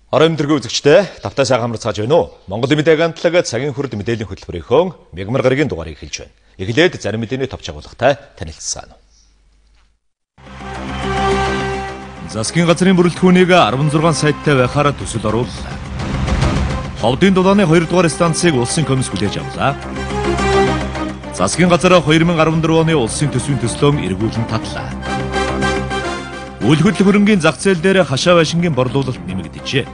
Орон өдрийн үзэгчдээ тавтай сайхан хамрал цааж байна уу? Монгол мэдээ агентлаг цагийн хүрд мэдээллийн хөтөлбөрийнхөө мягмар гарагийн дугаарыг эхэлж байна. Эхлээд зарим мэдээний товч агуулгатай танилцсан. Засгийн газрын бүрэлдэхүүнийг 16 сайттай байхаар төсөл орууллаа. Ховдын дулааны 2 дугаар станцыг улсын комисс хүлээж авлаа. Засгийн газар 2014 оны улсын төсвийн төслөөн эргүүлэн татлаа. Үйл хөдлөх хөрөнгийн зах зээл дээр хашаа байшингийн борлуулалт нэмэгдэжээ.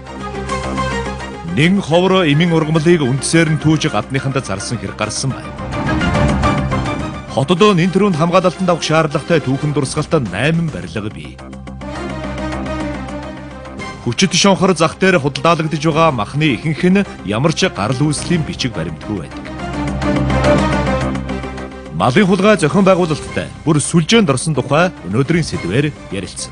Нэн ховор эмийн ургамлыг үндсээр нь түүж гадныханд зарсан хэрэг гарсан байна. Хотод нэн төрөнд хамгаалалтанд авах шаардлагатай түүхэн дурсгалтад 8 барилга бий. Хүчит шонхор зах дээр худалдаалагдж байгаа махны ихэнх нь ямар ч гарал үүслийн бичиг баримтгүй байдаг. Малын хулгай зохион байгуулалттай бүр сүлжээнд орсон тухай өнөөдрийн сэдвээр ярилцсан.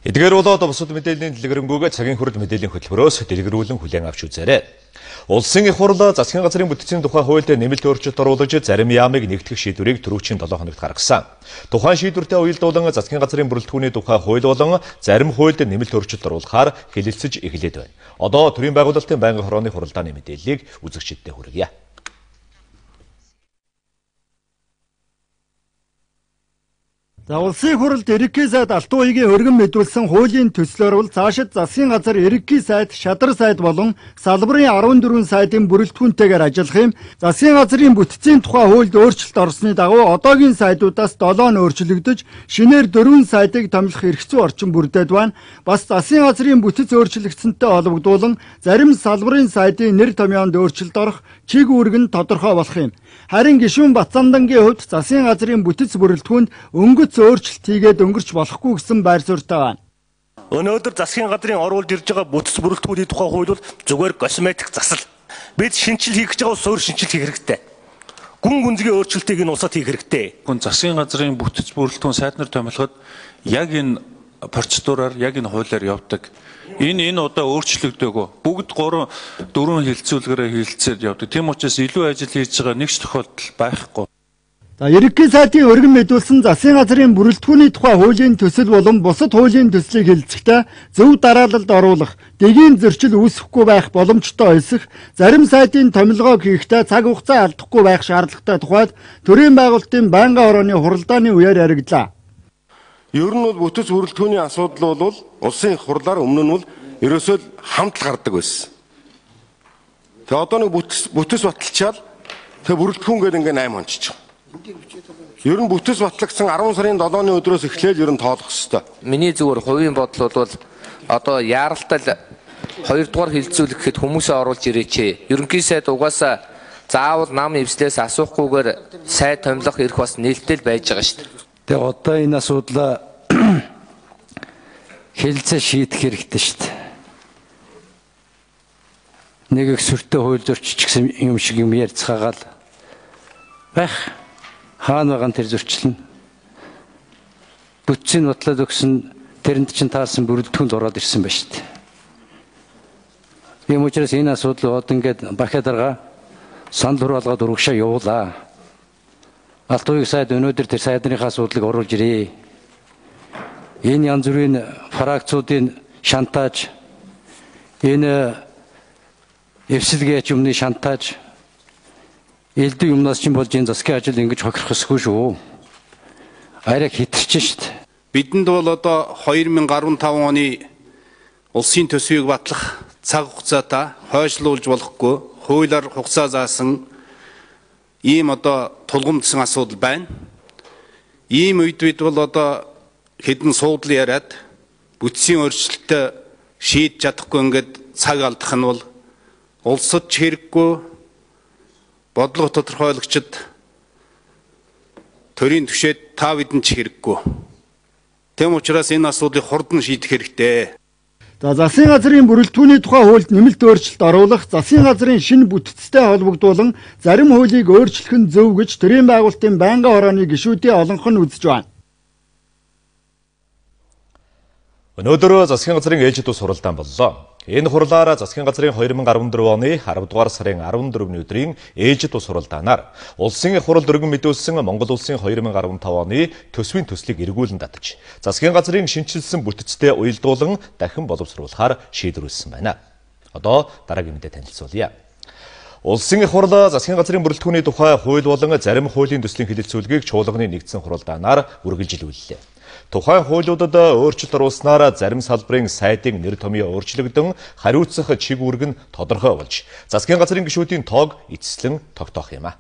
Эдгээр болоод бусад мэдээллийн дэлгэрэнгүй цагийн хүрд мэдээллийн хөтөлбөрөөс дэлгэрүүлэн хүлээн авч үзээрэй. Улсын их хурл засгийн газрын бүтцийн тухай хуульд нэмэлт өөрчлөлт оруулж зарим яамыг нэгтгэх шийдвэрийг түрүүчийн 7 хоногт гаргасан. Тухайн шийдвэртэй уялдуулан засгийн газрын бүрэлдэхүүний тухай хууль болон зарим хуульд нэмэлт өөрчлөлт оруулахаар хэлэлцэж эхлээд байна. Одоо төрийн байгуулалтын байнгын хорооны хуралдааны мэдээллийг үзэгчдэд хүргье. Улсын хурлд ерөнхий сайд Алтан уугийн өргөн мэдүүлсэн хуулийн төслөөр бол цаашид засгийн газар ерөнхий сайд, шадар сайд болон салбарын 14 сайдын бүрэлдэхүүнтэйгээр ажиллах юм. Засгийн газрын бүтцийн тухай хуульд өөрчлөлт орсны дагуу одоогийн сайдуудаас 7 нь өөрчлөгдөж, шинээр 4 сайдыг томилох эрхцүү орчин бүрдээд байна. Бас засгийн газрын бүтэц өөрчлөгдсөнтэй холбогдуулан зарим салбарын сайдын нэр томьёонд өөрчлөлт орох чиг үүрэг нь тодорхой болох юм. Харин гишүүн Батцамдангийн хувьд засгийн газрын бүтэц бүрэлдэхүүнд өнгөц өөрчлөлт хийгээд өнгөрч болохгүй гэсэн байр суурьтай байна. Өнөөдөр засгийн газрын оруулж ирж байгаа бүтэц бүрэлдэхүүний тухай хууль бол зүгээр косметик засал. Бид шинжил хийх гэж байгаа ус өөр шинжил хийх хэрэгтэй. Гүн гүнзгий өөрчлөлтийг нь усад хийх хэрэгтэй. Засгийн газрын бүтэц бүрэлдэхүүн сайд нар томилоход яг энэ процедураар яг энэ хуулиар явдаг. Энэ одоо өөрчлөгдөөгүй. Бүгд 3-4 хилцүүлгээрээ хилцээд явдаг. Тийм учраас илүү ажил хийж байгаа нэг ч тохиолдол байхгүй. Ерөнхий сайдын өргөн мэдүүлсэн засгийн газрын бүрэлдэхүүний тухай хуулийн төсөл болон бусад хуулийн төслийг хэлэлцэхдээ зөв дараалалд оруулах, дэгийн зөрчил үүсэхгүй байх боломжтой ойсох, зарим сайдын томилгоог хийхдээ цаг хугацаа алдахгүй байх шаардлагатай тухайд төрийн байгуулалтын байнгын хорооны хуралдааны үеэр яригдлаа. Ер нь бол бүтэц бүрэлдэхүүний асуудал бол улсын их хурлаар өмнө нь бол ерөөсөө хамт л гардаг байсан. Тэгээ одоо нэг бүтэц баталчаал тэгээ бүрэлдэхүүн гэдэг ингээ 8 онцч. Ер нь бүтэц батлагдсан 10 сарын 7-ны өдрөөс эхлээл ер нь тоолох ёстой. Миний зүгээр хувийн бодол бол одоо яаралтай 2 дугаар хилцүүлэх гэхэд хүмүүсээ оруулж ирээч. Ерөнхий сайд угаасаа заавал нам эвслээс асуухгүйгээр сайд томилох эрх бас нээлттэй байж байгаа шүү дээ. Тэгээ одоо энэ асуудлаа хэлцээ шийдэх хэрэгтэй шүү дээ. Нэг их сүртэй хууль зөрчиж гсэн юм шиг юм ярьцгаагаал байх. Хаана байгаа тэр зөрчил нь бүтцийн бодлоод өгсөн тэрэнд чинь таасан бүрэлдэхүүнд ороод ирсэн байна шүү дээ. Ийм учраас энэ асуудал одоо ингээд бахад дарга санал хураалгаад урагшаа явуулаа. Алтан уугийн сайд өнөөдөр тэр сайдныхаа асуудлыг оруулж ирээ. Энэ янз бүрийн фракцуудын шантааж, энэ эвсэлгээч юмны шантааж, элдв юмнаас чинь болж энэ засгийн ажил ингэж хохирох ёсгүй шүү. Арай хитэрч шүү дээ. Бидэнд бол одоо 2015 оны улсын төсвийг батлах цаг хугацаатай хойшлуулж болохгүй хуулиар хугацаа заасан ийм одоо тулгамдсан асуудал байна. Ийм үед бид бол одоо хэдэн суудлын яриад бүтцийн өөрчлөлтөд шийдэж чадахгүй ингээд цаг алдах нь бол улсад ч хэрэггүй, бодлого тодорхойлогчид төрийн түвшээд та бидэнд ч хэрэггүй. Тэм учраас энэ асуудлыг хурдан шийдэх хэрэгтэй. Засгийн газрын бүрэлдэхүүний тухай хуульд нэмэлт өөрчлөлт оруулах, засгийн газрын шинэ бүтцтэй холбогдуулан зарим хуулийг өөрчлөх нь зөв гэж төрийн байгуулалтын байнгын хорооны гишүүдийн олонх нь үзэж байна. Өнөөдөр засгийн газрын ээлжид ус хуралдаан боллоо. Энэ хурлаар засгийн газрын 2014 оны 10 дугаар сарын 14-ний өдрийн ээлжид ус хуралдаанаар улсын хурал өргөн мэдүүлсэн Монгол улсын 2015 оны төсвийн төслийг эргүүлэн татж, засгийн газрын шинчилсэн бүтцтэй уялдуулан дахин боловсруулахаар шийдвэрлсэн байна. Одоо дараагийн мэдээ танилцуулъя. Улсын их хурал засгийн газрын бүрэлдэхүүний тухай хууль болон зарим хуулийн төслийн хэлэлцүүлгийг чуулганы нэгдсэн хуралдаанаар үргэлжлүүллээ. Тухайн хуулиудад өөрчлөлт оруулснаар зарим салбарын сайдын нэр томьёо өөрчлөгдөн хариуцах чиг үүрэг нь тодорхой болж, засгийн газрын гишүүдийн тоог эцэслэн тогтоох юм а.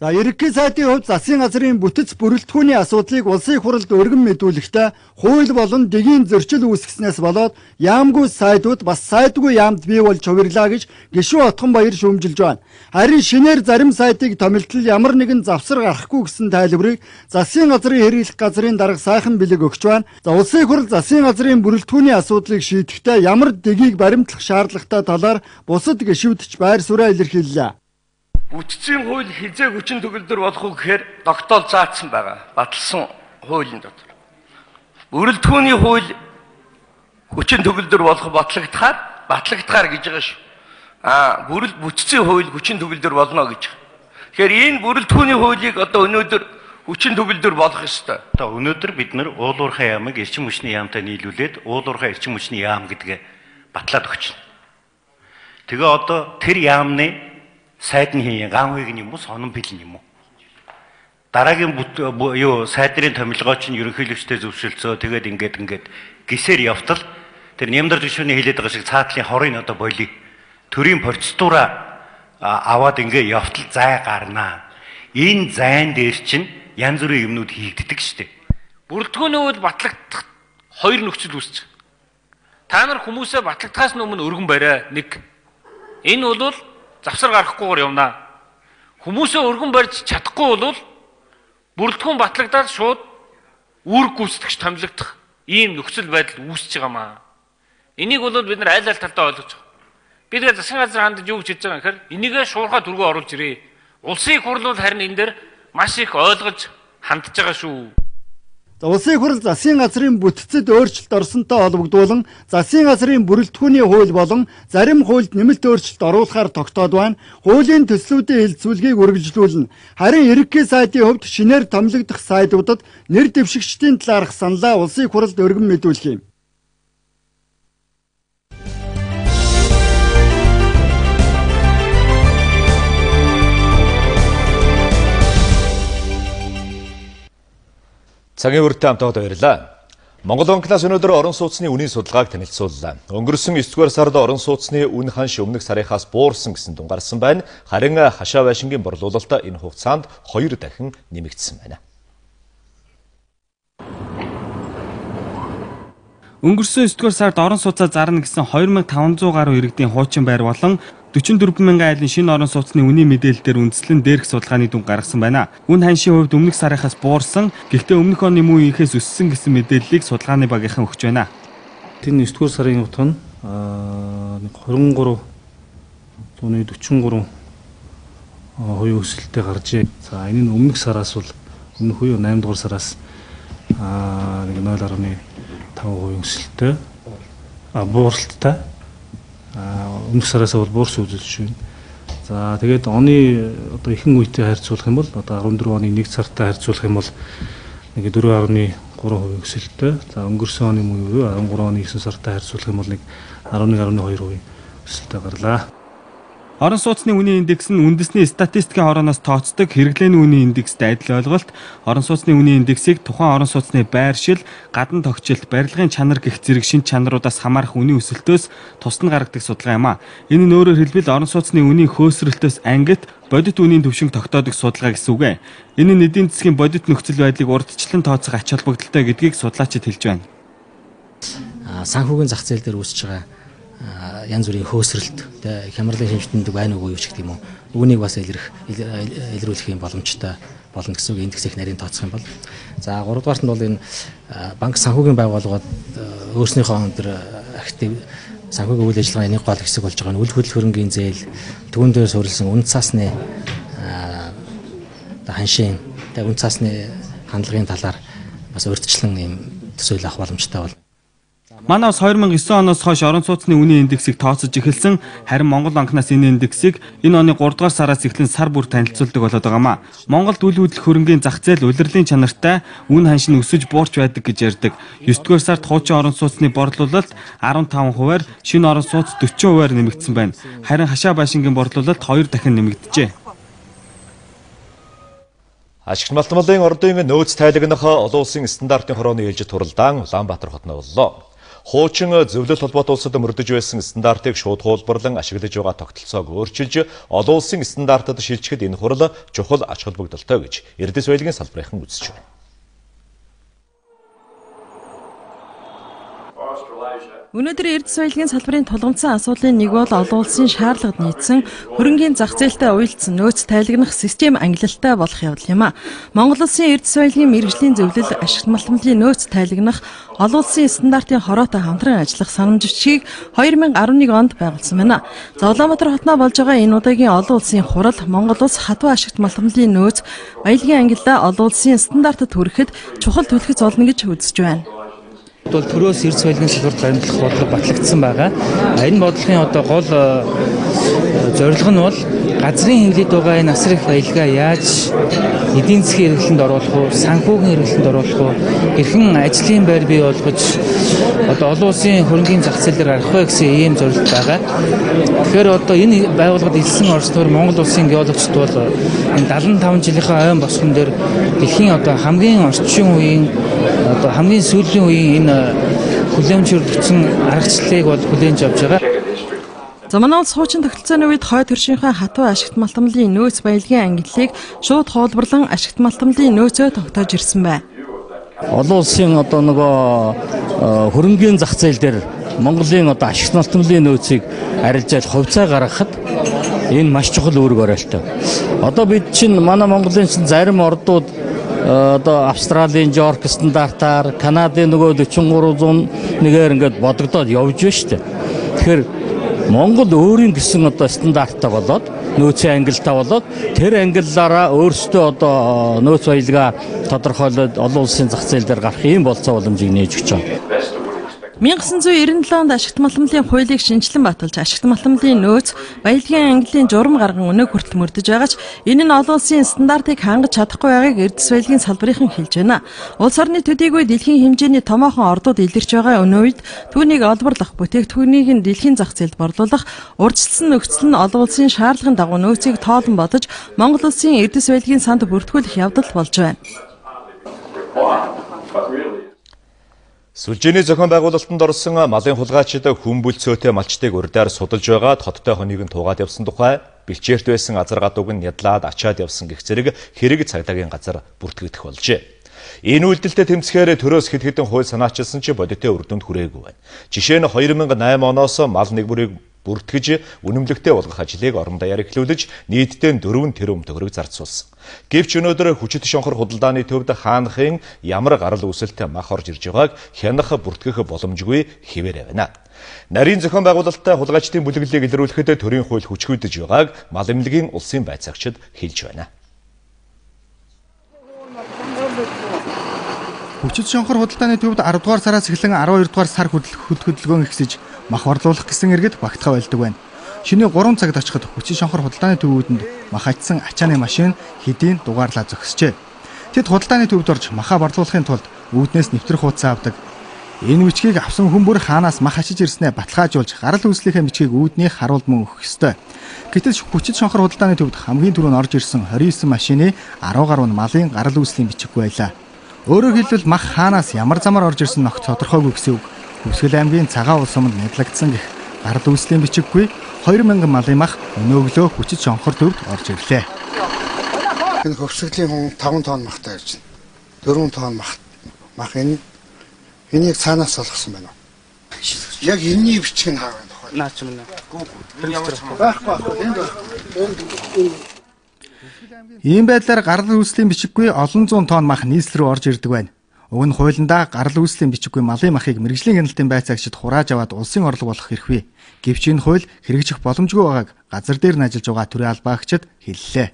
За ерөнхий сайдын хувьд засгийн газрын бүтэц бүрэлдэхүүний асуудлыг улсын хуралд өргөн мэдүүлэхдээ хууль болон дэгийн зөрчил үүсгэснээс болоод яамгүй сайдууд бас сайдгүй яамд бий болж хувирлаа гэж гишүүн Отгонбаяр шүүмжилж байна. Харин шинээр зарим сайдыг томилтол ямар нэгэн завсар гарахгүй гэсэн тайлбарыг засгийн газрын хэрэглэх газрын дарга сайхан бэлэг өгч байна. За улсын хурал засгийн газрын бүрэлдэхүүний асуудлыг шийдэхдээ ямар дэгийг баримтлах шаардлагатай талаар бусад гишүүдч байр сууриа илэрхийллээ. Бүтцийн хууль хизээ хүчин төгөлдөр болох уу гэхээр тогтоол заасан байгаа. Баталсан хуулийн дотор. Бүрэлдэхүүний хууль хүчин төгөлдөр болох батлагдахаар гэж байгаа шүү. Бүтцийн хууль хүчин төгөлдөр болно гэж. Тэгэхээр энэ бүрэлдэхүүний хуулийг одоо өнөөдөр хүчин төгөлдөр болох ёстой. Одоо өнөөдөр бид нар уулуурхай яамыг эрчим хүчний яамтай нийлүүлээд уулуурхай эрчим хүчний яам гэдгээ батлаад өгчихнө. Тэгээ одоо тэр яамны сайд нь хин ган хуйг юм уу сонон бэлэн юм уу? Дараагийн сайдрын томилгооч нь ерөнхийлөгчтэй зөвшөлдсөө тэгээд ингээд гисээр явтал тэр нямдар гишүүний хэлээд байгаа шиг цаатлын хорыг одоо болий. Төрийн процедураа аваад ингээ явтал зай гарнаа. Энэ зайн дээр чинь янз бүрийн юмнууд хийгддэг штеп. Бүрэлдэхүүний хууль батлагдах хоёр нөхцөл үүсэж байна. Та нар хүмүүсээ батлагдахаас өмнө өргөн барай. Нэг. Энэ бол завсар гарахгүйгээр явна. Хүмүүсээ өргөн барьж чадахгүй бол бүрэлдэхүүн батлагдаад шууд үүрэг гүйцэтгэж томилогдох ийм нөхцөл байдал үүсэж байгаамаа. Энийг бол бид нар айл талдаа ойлгож байгаа. Бид засгийн газар хандаж юу гэж хэлж байгаа гэхээр энийгээ шуурхай түргөө оруулж ирээ. Улсын хурал бол харин энэ дээр маш их ойлгож хандж байгаа шүү. Улсын хурал засгийн газрын бүтцэд өөрчлөлт орсонтой холбогдуулан засгийн газрын бүрэлдэхүүний хууль болон зарим хуульд нэмэлт өөрчлөлт оруулахаар тогтоод байна. Хуулийн төслүүдийн хэлэлцүүлгийг үргэлжлүүлнэ. Харин ерөнхий сайдын хувьд шинээр томилогдох сайдуудад нэр дэвшигчдийн талаарх саналаа улсын хуралд өргөн мэдүүлэх юм. Цагийн үртэй хамтдаа баярлалаа. Монгол банкнаас өнөөдөр орон сууцны үнийн судалгааг танилцууллаа. Өнгөрсөн 9-р сард орон сууцны үн ханш өмнөх сарынхаас буурсан гэсэн тунгарсан байна. Харин хашаа байшингийн борлуулалт энэ хугацаанд 2 дахин нэмэгдсэн байна. Өнгөрсөн 9-р сард орон сууцаа зарна гэсэн 2500 гаруй иргэдийн хуучин байр болон 44,000 айлын шинэ орон сууцны үнийн мэдээлэлээр үндэслэн дээрх судалгааны дүн гаргасан байна. Үн ханшийн хувьд өмнөх сарынхаас буурсан, гэхдээ өмнөх оны мөн ихээс өссөн гэсэн мэдээллийг судалгааны багийнхан өгч байна. Энэ 9-р сарын утга нь 23.43% өсөлттэй гаржээ. За энэ нь өмнөх сараас бол өмнөх үе 8 дугаар сараас 0.5% өсөлттэй бууралттай өмнөх сараас бол буурс үзүүлж байна. За тэгээд оны одоо ихэнх үетэй харьцуулах юм бол одоо 14 оны 1 сартай харьцуулах юм бол 4.3% өсөлттэй. За өнгөрсөн оны мөн 13 оны 9 сартай харьцуулах юм бол 11.2% өсөлттэй гарлаа. Орон сууцны үнийн индекс нь үндэсний статистикийн хорооноос тооцдог хэрэглээний үнийн индекстэй адил ойлголт. Орон сууцны үнийн индексийг тухайн орон сууцны байршил, гадна тогтчлт, барилгын чанар гэх зэрэг шинж чанаруудаас хамаарах үнийн өсөлтөөс тусна гаргадаг судалгаа юм а. Энэ нь өөрөөр хэлбэл орон сууцны үнийн хөөсрөлтөөс ангит бодит үнийн түвшинг тогтоодог судалгаа гэсэн үг ээ. Энэ нь эдийн засгийн бодит нөхцөл байдлыг урьдчилан тооцох ач холбогдолтой гэдгийг судлаачид хэлж байна. Санхүүгийн зах зээл дээр үүсэж байгаа янз бүрийн хөөсрөлт, хямралын хэмжээнд байна уу ч гэдэг юм уу. Үүнийг бас илрүүлэх юм боломжтой болно гэсэн үг. Индексийг нарийн тооцох юм бол. За 3 дугаарт нь бол энэ банк санхүүгийн байгууллагууд өөрснийхөө өндөр актив санхүүгийн үйл ажиллагааны нэг гол хэсэг болж байгаа нь үл хөдлөх хөрөнгийн зээл, түүн дээр суурилсан үн цаасны ханшийн, үн цаасны хандлагын талаар бас урьдчилан ийм төсөөлөл авах боломжтой болно. Манай бас 2009 оноос хойш орон сууцны үнийн индексийг тооцож эхэлсэн. Харин Монгол банкнаас энэ индексийг энэ оны 3 дугаар сараас эхлэн сар бүр танилцуулдаг болоод байгаамаа. Монголд үйл хөдлөх хөрөнгийн зах зээл улирлын чанартай үн ханшин өсөж буурч байдаг гэж ярьдаг. 9 дугаар сард хуучин орон сууцны борлуулалт 15%-аар, шинэ орон сууц 40%-аар нэмэгдсэн байна. Харин хашаа байшингийн борлуулалт 2 дахин нэмэгдэжээ. Ашигт малтмалын ордын нөөц тайлагнах олон улсын стандартын хорооны ээлжид туралдаан Улаанбаатар хотод боллоо. Хуучин зөвлөлт холбоот улсад мөрдөж байсан стандартыг шууд хуулбарлан ашиглаж байгаа тогтолцоог өөрчилж олон улсын стандартад шилжихэд энэ хурал чухал ач холбогдолтой гэж Эрдэс баялагын салбарынхан үзэж байна. Өнөөдөр Эрдэс баялагын салбарын тулгамдсан асуудлын нэг бол олон улсын шаардлагад нийцсэн хөрөнгийн зах зээлтэй уялдсан нөөц тайлагнах систем ангилалтай болох явдал юм а. Монгол улсын Эрдэс баялагын мэргэжлийн зөвлөл ашигт малтмалын нөөц тайлагнах олон улсын стандартын хороотой хамтран ажиллах санамж бичгийг 2011 онд байгуулсан байна. За Улаанбаатар хотноо болж байгаа энэ удаагийн олон улсын хурал Монгол улс хатуу ашигт малтмалын нөөц баялагын ангиллаа олон улсын стандартад хүрэхэд чухал түлхэц олно гэж үзэж байна. Бол төрөөс Эрдэс баялагын салбарт баримтлах бодлого батлагдсан байгаа. Энэ бодлогын одоо гол зорилго нь бол газрын хэвлэлд байгаа энэ асар их баялгаа яаж эдийн засгийн эргэлтэнд оруулах уу, санхүүгийн эргэлтэнд оруулах уу, хэрхэн ажлын байр бий болгож одоо олон улсын хөрөнгийн зах зээлээр гарах вэ гэсэн ийм зорилт байгаа. Тэгэхээр одоо энэ байгууллагад элсэн орчноор Монгол улсын геологчд бол энэ 75 жилийнхаа ойн босгон дээр дэлхийн одоо хамгийн орчин үеийн одоо хамгийн сүүлийн үеийн энэ хүлээмжлэгдсэн аргачлалыг бол хүлээнж авч байгаа. За манай улс хуучин тогтолцооны үед хойд төршийнхаа хатуу ашигт малтмалын нөөц баялагын ангиллыг шууд хуулбарлан ашигт малтмалын нөөцөө тогтоож ирсэн байна. Олон улсын одоо нөгөө хөрөнгийн зах зээл дээр Монголын одоо ашигт малтмалын нөөцийг арилжаал хувьцаа гаргахад энэ маш чухал үүрэг оройлтой. Одоо бид чинь манай Монголын чинь зарим ордууд одоо Австралийн Жорк стандартаар, Канадын нөгөө 4301-ээр ингээд бодогдоод явж байна шүү дээ. Тэгэхээр Монгол өөрийн гэсэн одоо стандарттай болоод нөөцийн ангилалтай болоод тэр ангиллаараа өөрсдөө одоо нөөц баялгаа тодорхойлоод олон улсын зах зээл дээр гарах ийм болцоо боломжийг нээж өгч байгаа. 1997 онд ашигт малтмалын хуулийг шинжилэн баталж ашигт малтмалын нөөц баялагын ангиллын журам гарган өнөө хүртэл мөрдөж байгаа ч энэ нь олон улсын стандартыг хангаж чадахгүй байгааг Эрдэс баялагын салбарынхан хэлж байна. Улс орны төдийгүй дэлхийн хэмжээний томоохон ордууд илэрч байгаа өнөө үед түүнийг олборлох, бүтээгдэхүүнийг нь дэлхийн зах зээлд борлуулах, урьдчилсан нөхцөл нь олон улсын шаардлагын дагуу нөөцийг тоолон бодож Монгол улсын Эрдэс баялагын санд бүртгүүлэх явдал болж байна. Сүлжээний зохион байгуулалтанд орсон малын хулгайчид хүн бүлцөөтэй малчдыг урдаар судалж байгаад хоттой хоныг нь туугаад явсан тухай бэлчээрт байсан азар гадууг нь ядлаад ачаад явсан гэх зэрэг хэрэг цагдаагийн газар бүртгэгдэх болжээ. Энэ үйлдэлтэд тэмцэхээр төрөөс хэд хэдэн хууль санаачилсан ч бодиттой үр дүнд хүрээгүй байна. Жишээ нь 2008 оноос мал нэгбүрийг бүртгэж үнэмлэгтэй болгох ажлыг орон даяар эхлүүлж нийтдээ 4 тэрбум төгрөг зарцуулсан. Гэвч өнөөдөр хүчит шонхор худалдааны төвд хаанхын ямар гарал үүсэлт мах орж ирж байгааг хянах бүртгэх боломжгүй хэвээр байна. Нарийн зохион байгуулалттай хулгайчдын бүлэглэлийг илрүүлэхэд төрийн хууль хүчгүйдэж байгааг мал эмнэлгийн улсын байцаагчид хэлж байна. Хүчит шонхор худалдааны төвд 10 дугаар сараас эхлэн 12 дугаар сар хөдөлгөөн ихсэж мах орлуулах гэсэн иргэд багтахаа байлдаг байна. Шинэ 3 цагт очиход хүчит шонхор худалдааны төвүүдэнд мах ажсан ачааны машин хэдийн дугаарлаа зогсжээ. Тэд худалдааны төвд орж махаа борлуулахын тулд үүднээс нэвтрэх хуудас авдаг. Энэ бичгийг авсан хүн бүр хаанаас мах ашиж ирснээ баталгаажуулж гарал үүслийнхээ бичгийг үүднийг харуулд мөн өгөх ёстой. Гэтэл хүчит шонхор худалдааны төвд хамгийн түрүүнд орж ирсэн 29 машины 10 гаруй нь малын гарал үүслийн бичиггүй байлаа. Өөрөөр хэлбэл мах хаанаас ямар замаар орж ирсэн ногт тодорхойгүй гэсэн үг. Хүсгэл аймгийн цагаан улс суманд нэрлэгдсэн гэх гарал үүслийн бичиггүй 2000 малын мах өнөөгөө хүчит шонхор төвд орж ирлээ. Энэ хөвсгөлийн хүн 5 тонн махтай ирж байна. 4 тонн мах энийг цаанаас олгосон байна уу? Яг энэний бичиг нь хаа байна вэ? Наач юм нэ. Ийм байдлаар гарал үүслийн бичиггүй олон зуун тонн мах нийслэл рүү орж ирдэг байна. Уг нь хуулиндаа гарал үүслийн бичиггүй малын махыг мэргэжлийн хяналтын байцаагчид хурааж аваад улсын орлого болох хэрэг. Гэвч энэ хууль хэрэгжих боломжгүй байгааг газар дээр нь ажиллаж байгаа төрийн албаагчид хэллээ.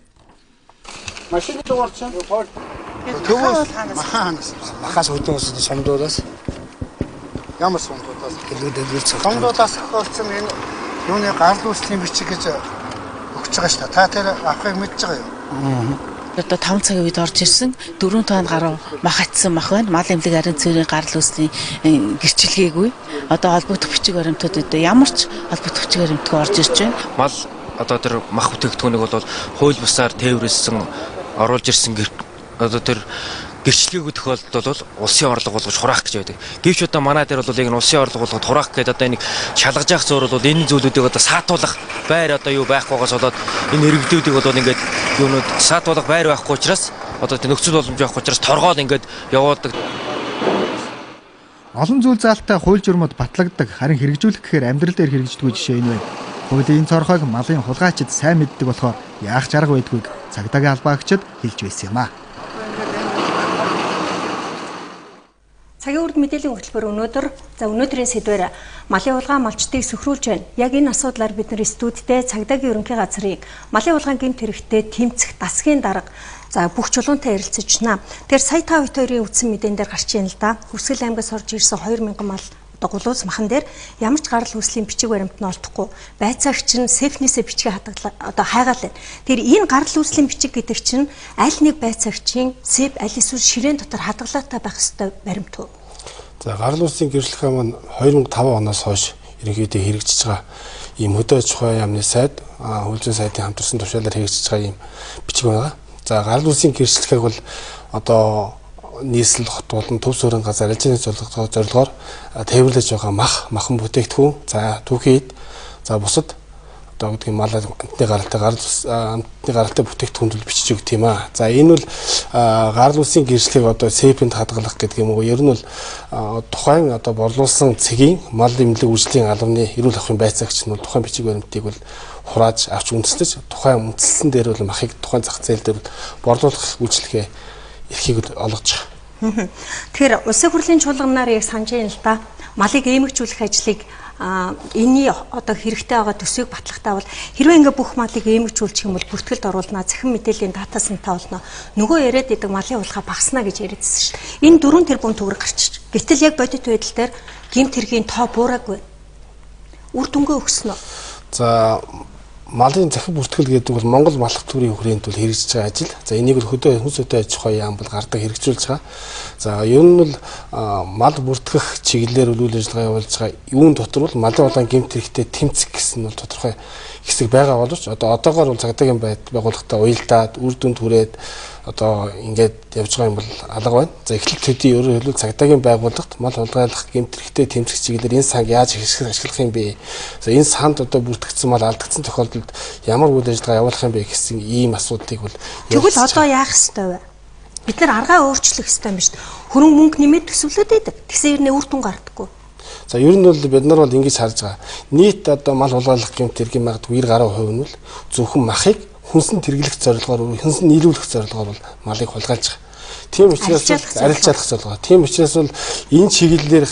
Машины дугаар чинь Төвөөс махаас хөдөө усны сумдуудаас ямар сумдуудаас хэлүүлээд сумдуудаас авсан энэ юуны гал үүслийн бичиг гэж өгч байгаа шүү дээ. Та тэр авахыг мэдж байгаа юу? Одоо 5 цагийн үед орж ирсэн 4 тонн гаруй мах атсан мах байна. Мал эмнэлэг арын цэврийн гарал үүслийн гэрчлэгээгүй. Одоо холбогдох бичиг баримтууд одоо ямар ч холбогдох бичиг баримтгүй орж ирж байна. Мал одоо тэр мах бүтээгдэхүүнийг бол хууль бусаар тээвэрлсэн оруулж ирсэн одоо тэр гэрчлэгээгүй тохиолдолд бол улсын орлого болгож хураах гэж байдаг. Гэвч одоо манай дээр бол яг нь улсын орлого болгоод хураах гэдэг одоо энийг шалгаж явах зур бол энэ зүйлүүдийг одоо саатуулах байр одоо юу байхгүйгаас болоод энэ иргэдүүдийг бол ингээд юунууд саатуулах байр байхгүй учраас одоо тэр нөхцөл боломж байхгүй учраас торгоод ингээд явуулдаг. Олон зүйл заалттай хууль журмууд батлагддаг, харин хэрэгжүүлэх гэхээр амьдрал дээр хэрэгждэггүй жишээ энэ байна. Хуулийн цорхойг малын хулгайчид сайн мэддэг болохоор яах ч арга байдгүйг цагдаагийн албаагчид хэлж байсан юм а. Цагийн урд мэдээллийн хөтөлбөр өнөөдрийн сэдвээр малын хулгай малчдыг сөхрүүлж байна. Яг энэ асуудлаар бид нар студидтэй цагдаагийн ерөнхий газрын малын хулгай гэмт хэрэгтээ тэмцэх дасгийн дарга бүх чулуунтай ярилцаж байна. Тэр сая та хоёрын үтсэн мэдэн дээр гарч ийн л да. Хүрсгэл аймгаас орж ирсэн 2000 мал гулуус махан дээр ямар ч гарал үүслийн бичиг баримт нь олдохгүй. Байцаагч нь сефнээсээ бичгээ одоо хайгаал байна. Тэр энэ гарал үүслийн бичиг гэдэг чинь аль нэг байцаагчийн сеф аль эсвэл ширээн дотор хадгалаатай байх ёстой баримт уу? За гарал үүслийн гэрчлэгээ маань 2005 оноос хойш ерөнхийдөө хэрэгжиж байгаа ийм хөдөө аж ахуйн яамны сайд, хуулийн сайдын хамтарсан тушаалаар хэрэгжиж байгаа ийм бичиг байна. За гарал үүслийн гэрчлэгээг бол одоо нийслэл хот болон төв суурин газар ажлын зорилгоор тээвэрлэж байгаа махан бүтээгдэхүүн, за түүхийд, за бусад одоо гэдэг мал амтны гаралтай бүтээгдэхүүнд бичиж өгд юм аа. За энэ бол гарал үүслийн гэрчлэгийг одоо СЭП-нд хадгалах гэдэг юм уу? Ер нь бол тухайн одоо борлуулсан цэгийн мал эмнэлэг үйлчлийн албаны эрүүл ахуйн байцаагч нь тухайн бичиг баримтыг бол хурааж авч үндэслэж тухайн үндэслэн дээр бол махыг тухайн зах зээл дээр борлуулах үйлчлэгээ эрхийг олгож байгаа. Тэгэхээр улсын хурлын чуулганаар яг санаж байна л да. Малыг эмгэгчүүлэх ажлыг энэний одоо хэрэгтэй байгаа төсвийг батлахтаа бол хэрвээ ингээ бүх малыг эмгэгчүүлчих юм бол бүртгэлд оруулнаа, захин мэдээллийн дата сантаа болно. Нөгөө яриад идэг малын хулгай багаснаа гэж яриадсэн шүү дээ. Энэ 4 тэрбум төгрөг гарчиж. Гэтэл яг бодит байдал дээр гэмт хэргийн тоо буураагүй. Үр дүнгээ өгснө. За малын захин бүртгэл гэдэг бол Монгол малх төрийн хүрээнд бол хэрэгжиж байгаа ажил. За энийг бол хөдөө хүнс хөдөө аж ахуйн яам бол гардаг хэрэгжүүлж байгаа. За ер нь бол мал бүртгэх чиглэлээр үйл ажиллагаа явуулж байгаа юун дотор бол малын улаан гэмт хэрэгтэй тэмцэх гэсэн бол тодорхой хэсэг байгаа боловч одоогоор бол цагдаагийн байгууллагатай уялдаад үр дүнд хүрээд одоо ингээд явж байгаа юм бол алга байна. За эхлэл төдий өөрөөр хэлбэл цагдаагийн байгууллагт мал хулгайлах гэмт хэрэгтэй тэмцэх чиглэлээр энэ санг яаж ашиглах юм бэ? За энэ санд одоо бүртгэгдсэн мал алдагдсан тохиолдолд ямар үйл ажиллагаа явуулах юм бэ гэсэн ийм асуудлыг бол тэгвэл одоо яах ёстой вэ? Бид нар аргаа өөрчлөх ёстой юм биш үү? Хөрөнгө мөнгө нэмээд төсөвлөд байдаг. Тэгсэн хэрнээ үр дүн гардаггүй. За ер нь бол бид нар бол ингэж харж байгаа. Нийт одоо мал хулгайлах гэмт хэргийн магадгүй 90% нь бол зөвхөн махыг хүнсэн тэрглэх зорилгоор, хүнсэн нийлүүлэх зорилгоор бол малыг хулгайлж байгаа. Тийм учраас арилж чадах зорилгоо. Тийм учраас бол энэ чиглэлээр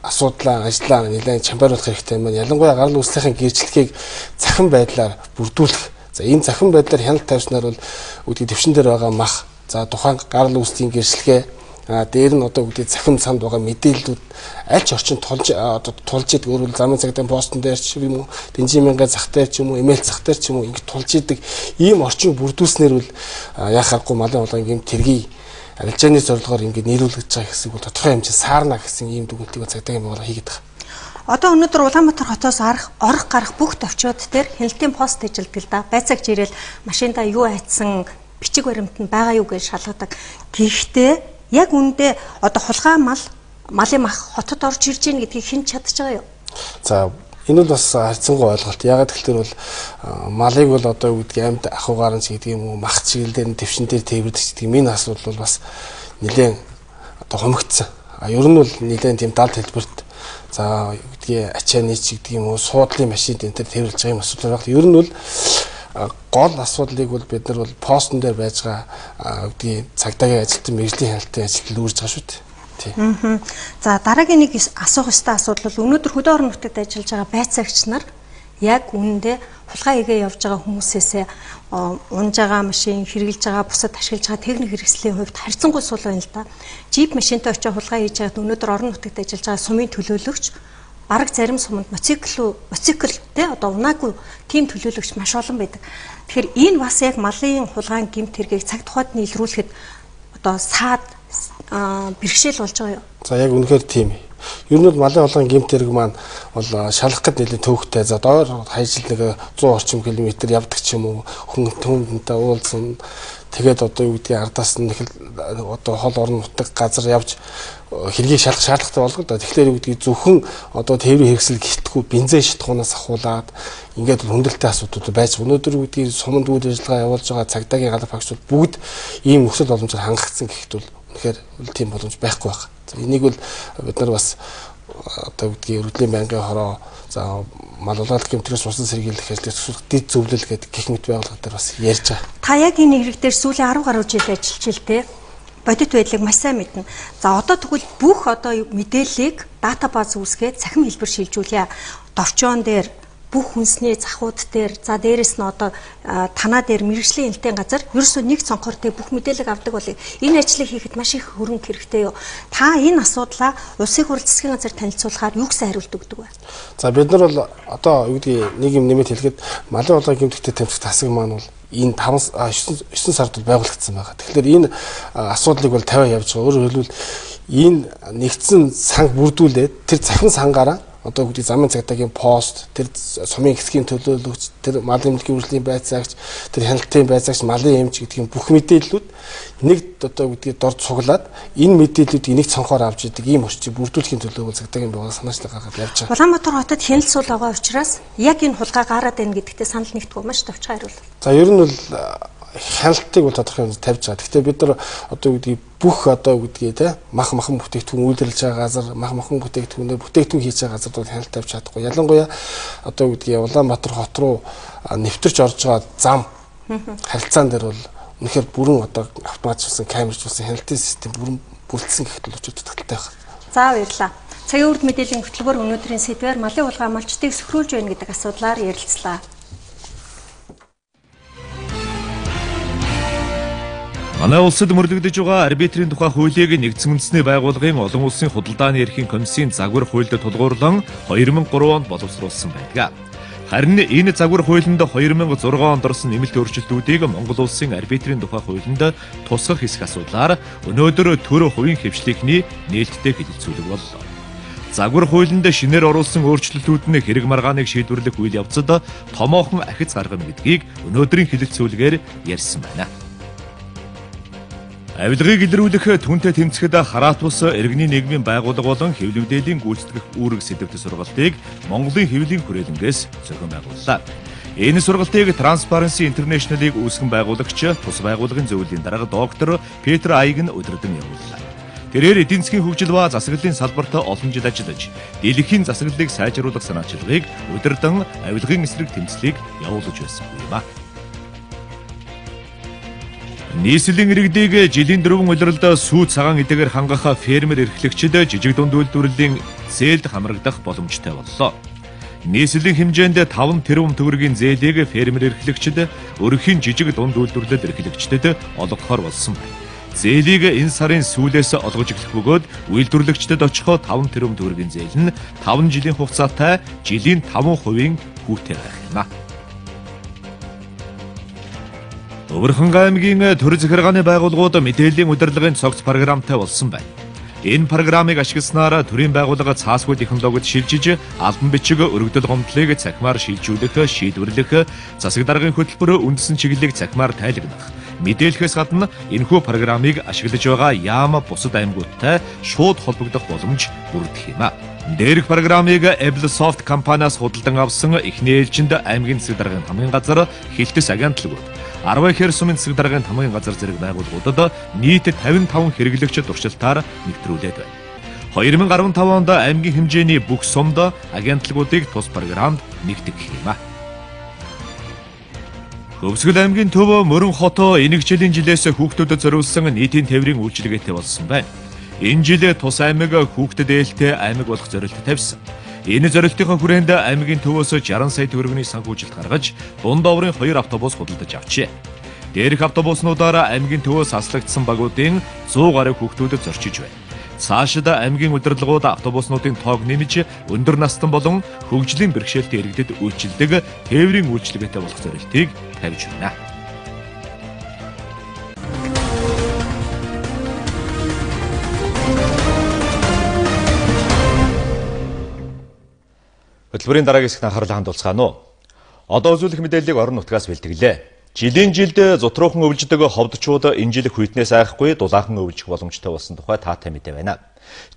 асуудлаа, ажлаа нэлээд чамбаруулах хэрэгтэй юм байна. Ялангуяа гарал үүслэхийн гэрчлэгийг захин байдлаар бүрдүүлэх. За энэ захин байдлаар хяналт тавьснаар бол үүдгийн төвшин дээр байгаа мах, за тухайн гарал үүслийн гэрчлэгээ дээр нь одоо үүдээ захин санд байгаа мэдээллүүд аль ч орчинд тулж идэг. Өөрөөр замын цагдаагийн постн дээр ч юм уу, Дэнжин мянган зах дээр ч юм уу, имэйл зах дээр ч юм уу ингэ тулж идэг ийм орчин бүрдүүлснээр бол яах аргагүй малын улаан гэмт тэргийг арилжааны зорилгоор ингэ нийлүүлж байгаа хэсэг бол тодорхой хэмжээнд саарна гэсэн ийм дүгнэлтийг цагдаагийн байгууллага хийгээд байгаа. Одоо өнөөдөр Улаанбаатар хотоос орох гарах бүх товчууд дээр хяналтын пост ажилладаг л да. Байцаагч ирээл машиндаа юу айцсан бичиг баримт нь байгаа юу гэж шалгадаг. Гэхдээ яг үндэ одоо хулгай малын мах хотод орж ирж гин гэдгийг хэн чадж байгаа юу? За энэ бол бас харьцангуй ойлголт. Ягаад гэвэл бол малыг бол одоо юу гэдгийг амьд ахуйгаар нь ч гэдэг юм уу, мах чиглэлээр нь төвшин дээр тээвэрдэг гэдэг юм. Энэ асуудал бол бас нэлээд одоо хомигдсан. Ер нь бол нэлээд тийм далд хэлбэрт за юу гэдгийг ачааны ч гэдэг юм уу, суудлын машинд энэ төр тээвэрлж байгаа юм асуудал байна. Ер нь бол гол асуудлыг бол бид нар бол постн дээр байж байгаа үгдгийн цагдаагийн ажилтан мэргэжлийн хяналтын ажилтнууд үүрж байгаа шүү дээ. За дараагийн нэг асуух ёстой асуудал бол өнөөдөр хөдөө орон нутагт ажиллаж байгаа байцаагч нар яг үүндээ хулгай хийгээ явж байгаа хүмүүсээсээ унж байгаа машин, хэрэгжилж байгаа, бусад ашиглаж байгаа техник хэрэгслийн хувьд харьцангуй сул байна л да. Жип машинтай очиж хулгай хийж байгаад өнөөдөр орон нутагт ажиллаж байгаа сумын төлөөлөгч бараг зарим суманд моциклтэй одоо унаагүй тим төлөөлөгч маш олон байдаг. Тэгэхээр энэ бас яг малын хулгайн гэмт хэргийг цаг тухайд нийлрүүлэхэд одоо саад бэрхшээл болж байгаа юу? За яг үнэхээр тийм. Ер нь малын хулгайн гэмт хэрэг маань бол шалах гэд нэлээд төвөгтэй. За доор хайжил нэг 100 орчим километр явдаг ч юм уу. Хүн төмөнтэй уулзсан. Тэгээд одоо юу гэдгийг ардаас нь одоо хол орон нутаг газар явж хэргийг шалах шаардлагатай болгоо да. Тэгэхээр юу гэдгийг зөвхөн одоо тээврийн хэрэгсэл гэлтгүй бензин шатхуунаас ахуулаад ингээд хүндрэлтэй асуудууд байж өнөөдөр юу гэдгийг суманд үйл ажиллагаа явуулж байгаа цагдаагийн галах багшууд бүгд ийм өсөл боломжоор хангагдсан гэхэд бол үнэхээр тийм боломж байхгүй байна. За энийг бол бид нар бас одоо гэдгийг өргөдлийн байнгын хороо за мал улаалт гэмтрээс усан сэргийлэх ажлыг дэд зөвлөл гэдэг гэх мэт байгууллага дээр бас ярьж байгаа. Та яг энэ хэрэг дээр сүүлийн 10 гаруй жил ажиллаж ил тэ бодит байдлыг маш сайн мэднэ. За одоо тэгвэл бүх одоо мэдээллийг дата баз үүсгээд цахим хэлбэр шилжүүлье. Товчоон дээр бүх хүнсний захууд дээр за дээрэс нь одоо танаа дээр мэрэгжлийн элтийн газар ерөөсөө нэг цонхоор тэг бүх мэдээлэл авдаг болыг энэ ажлыг хийхэд маш их хөрөнгө хэрэгтэй юу? Та энэ асуудлаа улсын хурал засгийн газар танилцуулахаар юу гэсэн хариулт өгдөг вэ? За бид нар бол одоо юу гэдгийг нэг юм нэмэт хэлэхэд малын улаан гэмтэгтэй тамхи тасаг маань бол энэ 9 сард байгуулагдсан байгаа. Тэгэхээр энэ асуудлыг бол 50 явж байгаа. Өөрөөр хэлбэл энэ нэгдсэн санг бүрдүүлээд тэр захин сангаараа одоо гэдэг замын цагдаагийн пост, тэр сумын хэсгийн төлөөлөгч, тэр мал эмнэлгийн үржлийн байцаагч, тэр хяналтын байцаагч, малын эмч гэдэг бүх мэдээллүүд нэг одоо гэдэг дорд цуглаад энэ мэдээллүүдийг нэг цонхоор авч идэг ийм орчийг бүрдүүлэхийн төлөө цагдаагийн байгууллага санаачлал гаргаад явж байгаа. Улаанбаатар хотод хяналт сул байгаа учраас яг энэ хулгай гараад байна гэдэгтээ санал нэгтгэв маш товчхон хариулт. За ер нь бол хяналтыг бол тодорхой хэмжээнд тавьж байгаа. Гэхдээ бид нар одоо гэдгийг бүх одоо гэдгийг те махан бүтээгдэхүүн үйлдвэрлэж байгаа газар, махан бүтээгдэхүүнээр бүтээгдэхүүн хийж байгаа газар бол хяналт тавьж чадахгүй. Ялангуяа одоо гэдгийг Улаанбаатар хот руу нэвтэрч орж байгаа зам харилцаан дээр бол үнэхээр бүрэн одоо автоматжуулсан камержуулсан хяналтын систем бүрэн бүрдсэн гэхэд бол өчигдөр тоталтай байна. За баярлалаа. Цагийн үрд мэдээллийн хөтөлбөр өнөөдрийн сэдвээр малын хулгай амлалтыг сөхрүүлж байна гэдэг асуудлаар ярилцлаа. Манай улсад мөрлөгдөж байгаа арбитрийн тухай хуулийг нэгдсэн үндэсний байгууллагын олон улсын худалдааны эрхийн комиссийн загвар хуульд тулгуурлан 2003 онд боловсруулсан байдаг. Харин энэ загвар хуулинд 2006 онд орсон нэмэлт өөрчлөлтүүдийг Монгол улсын арбитрийн тухай хуулинд тусгах хэсэг асуудлаар өнөөдөр төр хувийн хэвшлийнхний нээлттэй хэлэлцүүлэг боллоо. Загвар хуулинд шинээр оруулсан өөрчлөлтүүд нь хэрэг маргааныг шийдвэрлэх үйл явцад томоохон ахиц гаргана гэдгийг өнөөдрийн хэлэлцүүлгээр ярьсан байна. Авилгыг илрүүлэх түнтэй тэмцэхэд хараат ус иргэний нийгмийн байгууллага болон хэвлэл мэдээллийн гүйцэтгэх үүрэг сэдвэт сургалтыг Монголын хэвлэлийн хүрээлэнгээс зохион байгууллаа. Энэ сургалтыг Transparency International-ыг үүсгэн байгуулагч тус байгууллагын зөвлөлийн дарга доктор Петр Айг нь удирдан явууллаа. Тэрээр эдийн засгийн хөгжил ба засаглалын салбарт олон жил ажиллаж, дэлхийн засаглалыг сайжруулах санаачилгааг удирдан авилгын эсрэг тэмцлийг явуулж байсан юм. Нийслэлийн иргэдийг жилийн 4 улиралд сүү цагаан эдэгээр хангах фермер эрхлэгчид жижиг дунд үйлдвэрлэлийн зээлд хамрагдах боломжтой боллоо. Нийслэлийн хэмжээнд 5 тэрбум төгрөгийн зээлийг фермер эрхлэгчид өрхийн жижиг дунд үйлдвэрлэлд эрхлэгчдэд олгохоор болсон байна. Зээлийг энэ сарын сүүлээс олгож эхлэх бөгөөд үйлдвэрлэгчдэд очихоо 5 тэрбум төгрөгийн зээл нь 5 жилийн хугацаатай жилийн 5% хүүтэй байх юм. Өвөрхөн аймгийн төр захиргааны байгууллагууд мэдээллийн удирдлагын цогц програмтай болсон байна. Энэ програмыг ашигласнаар төрийн байгууллага цаасгүй технологид шилжиж, албан бичиг өргөдөл гомдлыг цахимаар шилжүүлэх, шийдвэрлэх, засаг даргын хөтөлбөр үндэсний чиглэлийг цахимаар тайлагнах. Мэдээлэхээс гадна энэхүү програмыг ашиглаж байгаа яам бусад аймагуудтай шууд холбогдох боломж бүрдэх юм. Дээрх програмыг Eblesoft компаниас худалдан авсан эхний ээлжинд аймгийн засаг даргын хамгийн газар Хилтэс агентлагууд 10 ихэр сумын засаг даргын хамгийн газар зэрэг байгууллагуудад нийт 55 хэрэглэгч туршилтаар нэвтрүүлээд байна. 2015 онд аймгийн хэмжээний бүх сумд агентлагуудыг тус програмд нэгтгэх юм. Хөвсгөл аймгийн төв Мөрөн хот энэг жилийн жилээс хүүхдүүдэд зориулсан нийтийн тээврийн үйлчилгээтэй болсон байна. Энэ жил тус аймаг хүүхдэд ээлтэй аймаг болох зорилт тавьсан. Энэ зорилтын хүрээнд аймгийн төвөөс 60 сая төгрөгийн санхүүжилт гаргаж, дунд оврын 2 автобус худалдаж авчээ. Дээрх автобуснуудаар аймгийн төвөөс аслагдсан багуудын 100 гаруй хүүхдүүдэд зорчиж байна. Цаашид аймгийн удирдлагууд автобуснуудын тоог нэмж, өндөр настан болон хөгжлийн бэрхшээлтэй иргэдэд үйлчилдэг тээврийн үйлчилгээтэй болох зорилтыг тавьж байна. Хөтөлбөрийн дараагийн хэсэгт анхаарлаа хандуулцгаана уу. Одоо үзүүлэх мэдээллийг орон нутгаас бэлтгэлээ. Жилийн жилд зутруухан өвлждөг ховдчууд энэ жил хүйтнээс айхгүй дулаахан өвлжих боломжтой болсон тухай таатай мэдээ байна.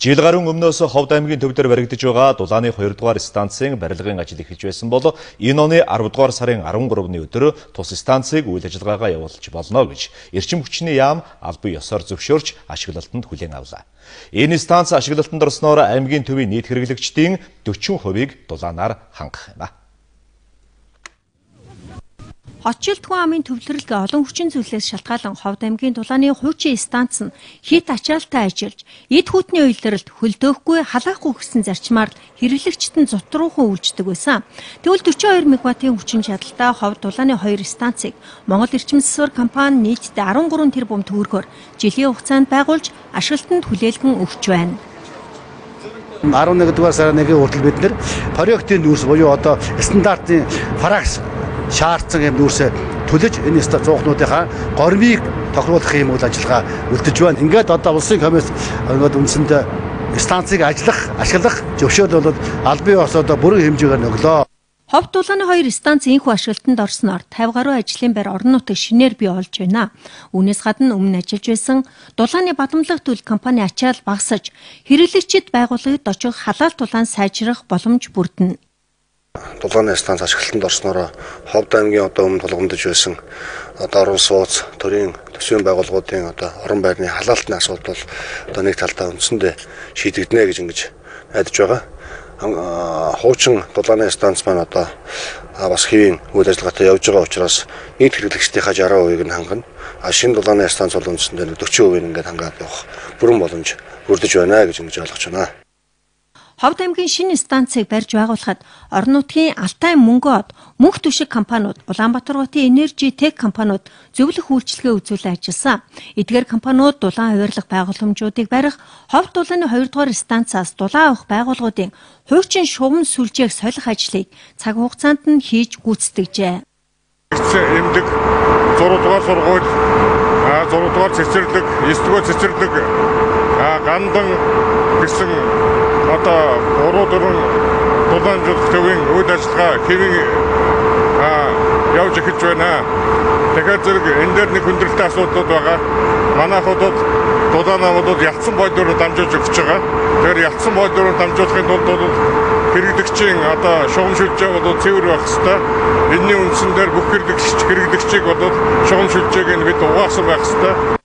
Жил гаруй өмнөөс Ховд аймгийн төвдөр баригдаж байгаа дулааны 2 дугаар станцын барилгын ажил эхэлж байсан бол энэ оны 10 дугаар сарын 13-ны өдөр тус станцыг үйл ажиллагаагаа явуулж болно гэж эрчим хүчний яам албан ёсоор зөвшөөрч ашиглалтанд хүлээн авлаа. Энэ станц ашиглалтанд орсноор аймгийн төвийн нийт хэрэглэгчдийн 40%-ийг дулаанаар хангах юм. Хотжилтгүйн амын төвлөрөлд олон хүчин зүйлээс шалтгаалan Ховд аймгийн дулааны хуучин станц нь хит ачаалтай ажиллаж, эд хүүтний уйлдралд хөлдөөхгүй халаахгүй гэсэн зарчмаар хэрэглэгчд нь зутруухан үйлждэг байсан. Тэгвэл 42 мегаваттын хүчин чадалтай Ховд дулааны 2 станцыг Монгол Эрчим засвар компани нийтдээ 13 тэрбум төгрөгөөр жилийн хугацаанд байгуулж ашиглалтанд хүлээлгэн өгч байна. 11 дугаар сарын 1-ний хүртэл бид нэр проектын нүүрс буюу одоо стандартын фракс шаардсан юм нүүрсээ төлөж энэ зуухнуудынхаа гормыг тохируулах юм үйл ажиллагаа үлдэж байна. Ингээд одоо улсын комисс ингээд үндсэндээ станцыг ашиглах зөвшөөрөл бол албан ёс одоо бүрэн хэмжээгээр өглөө. Ховд дулааны 2 станц энэхүү ашиглалтанд орсноор 50 гаруй ажлын байр орон нутаг шинээр бий болж байна. Үүнээс гадна өмнө ажиллаж байсан дулааны бадамлах төл компани ачаал багасж, хэрэглэгчид байгууллагад очих халаал дулаан сайжрах боломж бүрдэнэ. Дулааны станц ашиглалтанд орсноор Ховд аймгийн одоо өмнө тулгамдж байсан одоо орон сууц, төрийн төсвийн байгууллагуудын одоо орон байрны халаалтны асуудал одоо нэг талдаа үндсэндээ шийдэгдэнэ гэж ингэж найдаж байгаа. Хуучин дулааны станц маань одоо бас хэвийн үйл ажиллагаатай явж байгаа учраас нийт хэрэглэгчдийнхаа 60%-ийг нь хангана. Шинэ дулааны станц бол үндсэндээ 40%-ийг ингээд хангаад явах бүрэн боломж бүрдэж байна гэж ингэж ойлгож байна. Ховд аймгийн шинэ станцыг барьж байгуулахад орон нутгийн Алтай мөнгөд мөнх түшиг компаниуд, Улаанбаатар хотын Energy Tech компаниуд зөвлөх үйлчилгээ үзүүлэн ажилласан. Эдгээр компаниуд дулаан хуваарлах байгууламжуудыг барих, Ховд дулааны 2 дугаар станцаас дулаан авах байгууллагуудын хуучин шугам сүлжээг солих ажлыг цаг хугацаанд нь хийж гүйцэтгэжээ. Эмнэлэг 6 дугаар сургууль, 6 дугаар цэцэрлэг, 9 дугаар цэцэрлэг, гандан гэсэн одоо 3-4 дулаанжуулах төвийн үйл ажиллагаа хэвийн явж эхэлж байна. Тэгэхээр зэрэг энэ дээр нэг хүндрэлтэй асуудлууд байгаа. Манай хотод дулаануудад ялцсан бодлоор дамжуулж өгч байгаа. Тэгэхээр ялцсан бодлоор дамжуулахын тулд бол хэрэглэгчийн одоо шугам шүлжээ бол цэвэр байх ёстой. Энэний үндсэн дээр бүх хэрэглэгчийг бол шугам шүлжээг нь бид угаасан байх ёстой.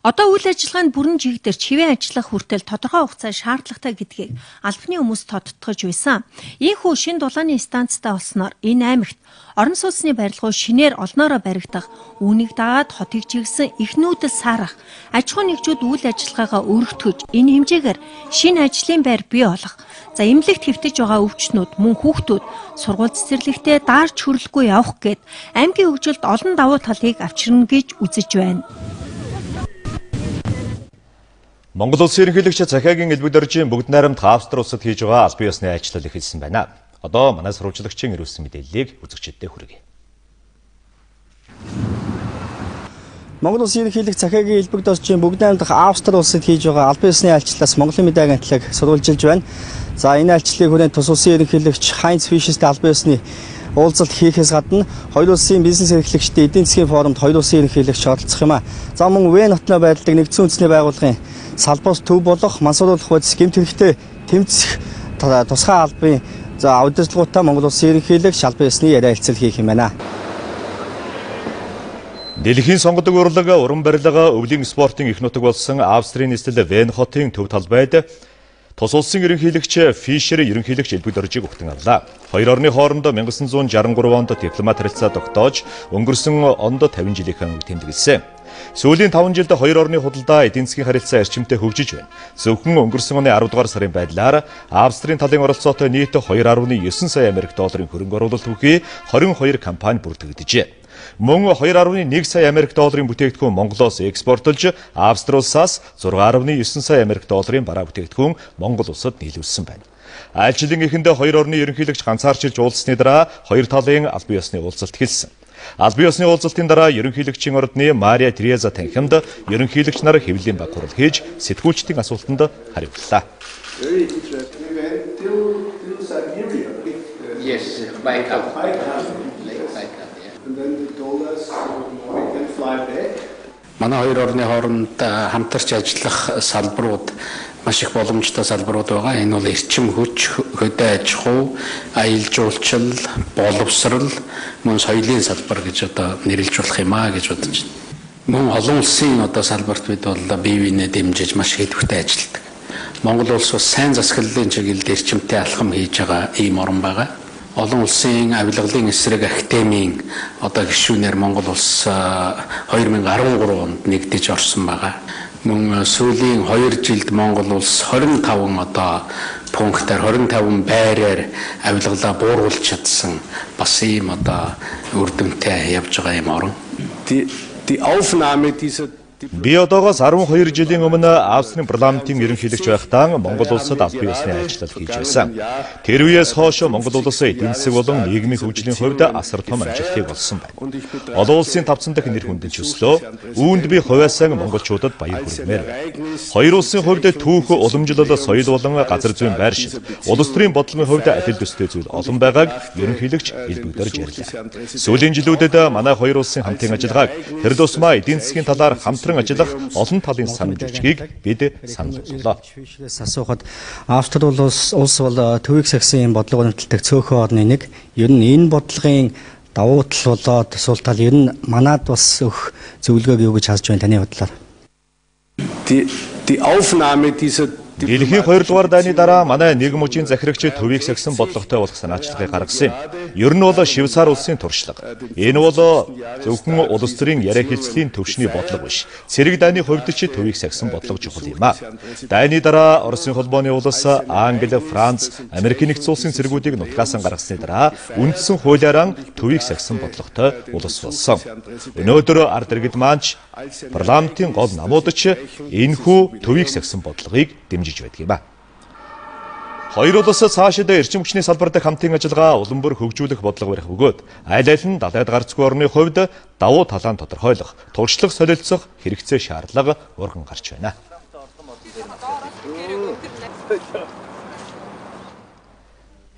Одоо үйл ажиллагаанд бүрэн чигдэрч хэвийн ажиллах хүртэл тодорхой хугацаа шаардлагатай гэдгийг албаны хүмүүс тодтогч байсан. Ийхүү шинэ дулааны станцтай болсноор энэ аймагт орон сууцны барилгууд шинээр олноороо баригдах, үүнийг дагаад хотыг чиглэсэн эхнүүдэл саарах, аж ахуй нэгжүүд үйл ажиллагаагаа өргөтгөж, энэ хэмжээгээр шинэ ажлын байр бий болох. За эмнэлэгт хэвтэж байгаа өвчтнүүд, мөн хүүхдүүд сургууль цэцэрлэгтээ даарч хөрөлгүй явах гээд аймгийн хөгжилд олон давуу талыг авчирна гэж үзэж байна. Монгол улсын ерөнхийлөгч Захиагийн элбэг дөржийн бүгд найрамд Австри улсад хийж байгаа албан ёсны ажил эхэлсэн байна. Одоо манай сурвалжлагчийн ирүүлсэн мэдээллийг үзэгчдэд хүргэе. Монгол улсын ерөнхийлөгч Захиагийн элбэг дөржийн бүгд найрамд Австри улсад хийж байгаа албан ёсны ажлаас Монголын медиа агентлаг сурвалжилж байна. За энэ ажлыг хүрээнд тус улсын ерөнхийлөгч Хайнц Фишертэй албан ёсны уулзалт хийхээс гадна хоёр улсын бизнес эрхлэгчдийн эдийн засгийн форумд хоёр улсын ерөнхийлөгч оролцох юм а. За мөн Вен хотноо байрладаг нэгдсэн үндэсний байгууллагын салбарт төв болох мансууруулах бодис гэмт хэрэгтэй тэмцэх тусгай албан удирдлагуудаа Монгол улсын ерөнхийлөгч албан ёсны яриа хэлцэл хийх юм байна. Дэлхийн сонгодог урлаг уран барилга өвлийн спортын их нутаг болсон Австрийн нийслэл Вен хотын төв талбайд тус улсын ерөнхийлөгч Фишер ерөнхийлөгч элбэг дөржийг өгтөн авлаа. Хоёр орны хооронд 1963 онд дипломат харилцаа тогтоож өнгөрсөн онд 50 жилийнхэн тэмдэглэсэн. Сүүлийн 5 жилд хоёр орны худалдаа эдийн засгийн харилцаа эрчимтэй хөгжиж байна. Зөвхөн өнгөрсөн оны 10 дугаар сарын байдлаар Австрийн талын оролцоотой нийт 2.9 сая Америк долларын хөрөнгө оруулалт бүхий 22 компани бүртгэгдэжээ. Мөн 2.1 сая Америк долларын бүтээгдэхүүн Монголоос экспортлж, Австри улсаас 6.9 сая Америк долларын бараа бүтээгдэхүүн Монгол улсад нийлүүлсэн байна. Айлчлалын эхэндээ хоёр орны ерөнхийлөгч ганцаарчилж уулзсны дараа хоёр талын албан ёсны уулзалт эхэлсэн. Албан ёсны уулзалтын дараа ерөнхийлөгчийн ордны Мария Тереза танхимд ерөнхийлөгч нар хэвлэлийн баг хурал хийж сэтгүүлчдийн асуултанд хариуллаа. Манай хоёр орны хооронд хамтарч ажиллах салбарууд маш их боломжтой салбарууд байгаа. Энэ бол эрчим хүч, хөдөө аж ахуй, аялал жуулчлал, боловсрал, мөн соёлын салбар гэж одоо нэрлэж болох юм аа гэж бодож байна. Мөн олон улсын одоо салбарт бид бол бие биенээ дэмжиж маш идэвхтэй ажилладаг. Монгол улс бас сайн засаглалын чиглэлд эрчимтэй алхам хийж байгаа ийм орн байгаа. Олон улсын авилгалын эсрэг академийн одоо гишүүнээр Монгол улс 2013 онд нэгдэж орсон байгаа. Мөн сүүлийн 2 жилд Монгол улс 25 одоо пунктаар 25 байраар авилгалаа бууруулж чадсан бас ийм одоо үр дүнтэй явж байгаа юм орон. Би одоогоос 12 жилийн өмнө Австрийн парламентын ерөнхийлөгч байхдаа Монгол улсад албан ёсны ажиллалт хийж байсан. Тэр үеэс хойш Монгол улс эдийн засаг болон нийгмийн хөгжлийн хувьд асар том амжилтыг олсон байна. Олон улсын тавцан дахь нэр хүндэж өслөө. Үүнд би хувьяасан монголчуудад баяр хүргэмээр байна. Хоёр улсын хувьд түүх, уламжлал, соёл болон газар зүйн байршил, улс төрийн бодлогын хувьд адил төстэй зүйл олон байгааг ерөнхийлөгч илбэгдэрж ярьлаа. Сүүлийн жилүүдэд манай хоёр улсын хамтын ажиллагааг тэр тусмаа эдийн засгийн талаар хамтран ажиллах олон талын санал жижигийг бид санал болголоо. Асуухад Австри улс бол төвийг сагсан бодлого үнэмтэлтэй цөөхөн орны нэг. Ер нь энэ бодлогын давуу тал болоод сул тал ер нь манад бас өх зөвлөгөөг юу гэж харж байна таны бодлоор? Дэлхийн 2 дугаар дайны дараа манай нийгэм хүчийн захирагч төвийг сагсан бодлоготой болох санаачлагыг гаргасан юм. Ер нь бол Швейцар улсын туршлага. Энэ бол зөвхөн улс төрийн яриа хэлцлийн төвшний бодлого биш. Цэрэг дайны хувьд ч төвийг сагсан бодлого чухал юм а. Дайны дараа Оросын холбооны улс, Англи, Франц, Америкийн нэгдсэн улсын цэргүүдийг нутгаасан гаргасны дараа үндсэн хуулиараа төвийг сагсан бодлоготой улс болсон. Өнөөдөр ард иргэд маань парламентын гол намууд ч энэхүү төвийг сагсан бодлогыг дэмжиж байдаг юм а. Хоёр улс цаашид эрчим хүчний салбар дэх хамтын ажиллагаа улам бүр хөгжүүлэх бодлого барих бөгөөд аль аль нь далайд гарцгүй орны хувьд давуу талаа тодорхойлох, туршлага солилцох хэрэгцээ шаардлага урган гарч байна.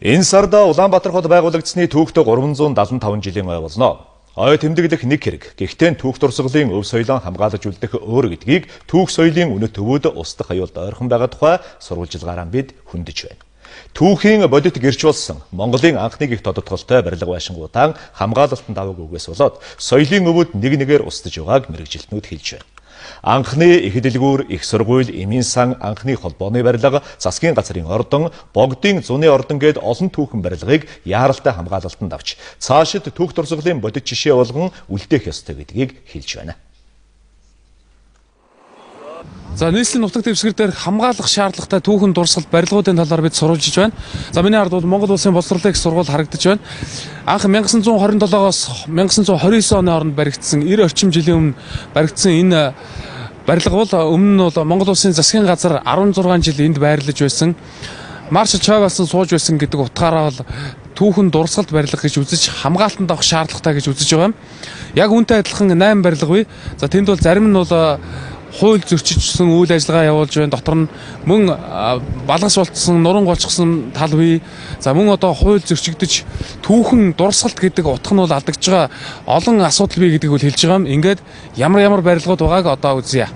Энэ сард Улаанбаатар хот байгуулагдсны түүхт 375 жилийн ой болно. Ой тэмдэглэх нэг хэрэг. Гэхдээ түүх дурсгалын өв соёлоо хамгаалж үлдэх өөр гэдгийг түүх соёлын үнэт төвүүд устдах аюулд ойрхон байгаа тухай сурвалжилгаараа бид хөндөж байна. Түүхийн бодит гэрч болсон Монголын анхны гих тодотголтой барилга байшингуудаа хамгаалалтанд авах үгээс болоод соёлын өвөд нэг нэгээр устдаж байгааг мэрэгжилтнүүд хэлж байна. Анхны их дэлгүүр, их сургууль, эмийн сан, анхны холбооны барилга, засгийн газрын ордон, богдын зуны ордон гээд олон түүхэн барилгыг яаралтай хамгаалалтанд авч цаашид түүх дурсгалын бодит жишээ болгон үлдээх ёстой гэдгийг хэлж байна. За нийслэлийн нутаг дэвсгэр дээр хамгаалах шаардлагатай түүхэн дурсгал барилгуудын талаар бид сурвалжиж байна. За миний ард бол Монгол улсын боловсролын их сургууль харагдаж байна. Анх 1927-оос 1929 оны хооронд баригдсан 90 орчим жилийн өмнө баригдсан энэ барилга бол өмнө нь бол Монгол улсын засгийн газар 16 жил энд байрлаж байсан. Маршал Чойвалсан сууж байсан гэдэг утгаараа бол түүхэн дурсгалт барилга гэж үзэж хамгаалтанд авах шаардлагатай гэж үзэж байгаа юм. Яг үүнтэй адилхан 8 барилга бий. За тэнд бол зарим нь бол хууль зөрчижсэн үйл ажиллагаа явуулж байна. Дотор нь мөн балгас болцсон, нуран голчсон тал бий. За мөн одоо хууль зөрчигдөж түүхэн дурсгалт гэдэг утга нь бол алдагдж байгаа олон асуудал бий гэдгийг бол хэлж байгаа юм. Ингээд ямар барилгууд байгааг одоо үзье.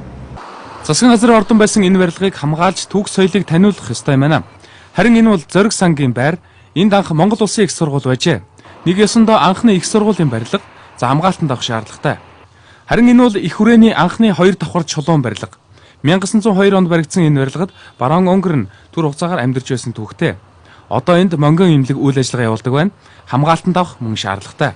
Засгийн газрын ордон байсан энэ барилгыг хамгаалж түүх соёлыг таниулах ёстой юм байна. Харин энэ бол зориг сангийн байр. Энд анх Монгол улсын их сургууль байжээ. Нэг ёсондоо анхны их сургуулийн барилга за хамгаалтанд авах шаардлагатай. Харин энэ бол их хүрээний анхны 2 давхар чулуун барилга. 1902 онд баригдсан энэ барилгад барон Унгар нь түр хугацаагаар амьдарч байсан түүхтэй. Одоо энд монгон имлэг үйл ажиллагаа явуулдаг байна. Хамгаалтанд авах мөн шаардлагатай.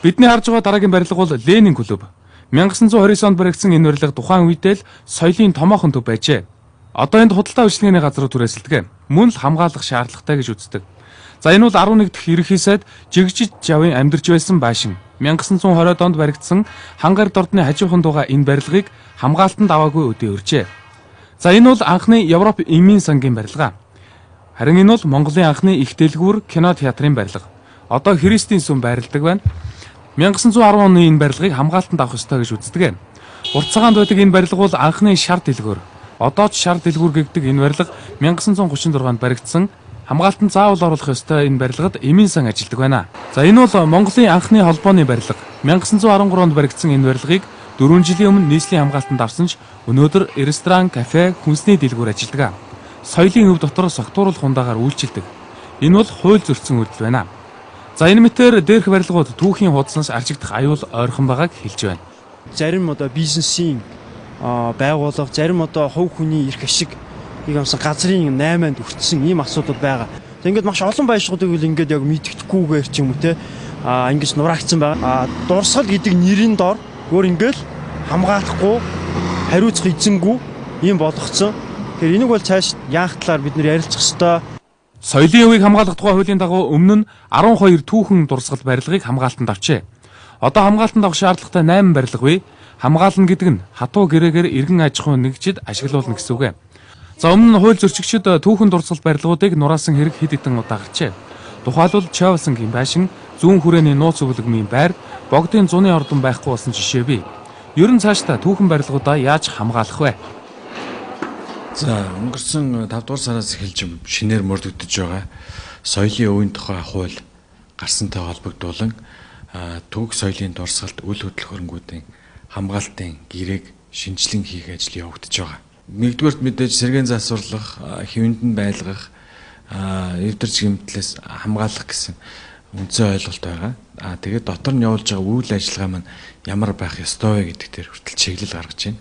Бидний харж байгаа дараагийн барилга бол Ленин клуб. 1929 онд баригдсан энэ барилга тухайн үедээ л соёлын томоохон төв байжээ. Одоо энд худалдаа үйлчилгээний газрууд түрээсэлдэг. Мөн л хамгаалах шаардлагатай гэж үздэг. За энэ бол 11 дахь ерөнхий сайд Жигжиж Жавын амьдарч байсан байшин. 1920 онд баригдсан хангар дордны хажуухан дугаа энэ барилгыг хамгаалтанд аваагүй өдөө өржээ. За энэ бол анхны Европ эмийн сангийн барилга. Харин энэ бол Монголын анхны их дэлгүүр кино театрын барилга. Одоо Христийн сүм байрладаг байна. 1910 оны энэ барилгыг хамгаалтанд авах ёстой гэж үздэг. Урт цагаанд байдаг энэ барилга бол анхны шар дэлгүүр. Одоо ч шар дэлгүүр гэгдэг энэ барилга 1936 онд баригдсан хамгаалтанд заавал оруулах ёстой энэ барилгад эмийн сан ажилладаг байна. За энэ бол Монголын анхны холбооны барилга. 1913 онд баригдсан энэ барилгыг 4 жилийн өмнө нийслэлийн хамгаалтанд авсан ч өнөөдөр ресторан, кафе, хүнсний дэлгүүр ажилладаг. Соёлын өв дотор согтууруулах хундаагаар үйлчилдэг. Энэ бол хууль зөрчсөн үйлдэл байна. За энэ мэтэр дээрх барилгууд түүхийн хуудаснаас арчигдах аюул ойрхон байгааг хэлж байна. Зарим одоо бизнесийн байгууллага, зарим одоо хувь хүний эрх ашиг юмсан газрын 8-нд өртсөн ийм асуудал байгаа. За ингээд маш олон байшгуудыг л ингээд яг мэддэхгүйгээр ч юм уу те ингэж нураагдсан байгаа. Дурсгал гэдэг нэрийн дор өөр ингээд хамгаалахгүй, хариуцах эзэнгүй ийм болгоцсон. Тэгэхээр энийг бол цааш яах талаар бид нэр ярилцах ёстой. Соёлын өвийг хамгаалах тухай хуулийн дагуу өмнө нь 12 түүхэн дурсгал барилгыг хамгаалтанд авчээ. Одоо хамгаалтанд авах шаардлагатай 8 барилга бий. Хамгаална гэдэг нь хатуу гэрээгээр иргэн аж ахуйн нэгжид ашиглуулна гэсэн үг. За өмнө нь хууль зөрчигчид түүхэн дурсгал барилгуудыг нураасан хэрэг хэд хэдэн удаа гарчээ. Тухайлбал Чавсангийн байшин, зүүн хүрээний нууц өвлөгмийн байр, богдын зуны ордон байхгүй болсон жишээ бий. Ер нь цаашдаа түүхэн барилгуудаа яаж хамгаалах вэ? За өнгөрсөн 5 дугаар сараас эхэлж шинээр мөрдөгдөж байгаа соёлын өвийн тухай хууль гарсантай холбогдуулан түүх соёлын дурсгалт үл хөдлөх хөрөнгүүдийн хамгаалтын гэрээг шинжилэн хийх ажил явагдаж байгаа. Нэгдүгээрт мэдээж сэргээн засварлах, хэвэнд нь байлгах, эвдэрч гэмтлээс хамгаалах гэсэн үндсэн ойлголт байгаа. Тэгээд дотор нь явуулж байгаа үйл ажиллагаа маань ямар байх ёстой вэ гэдэг дээр хүртэл чиглэл гаргаж байна.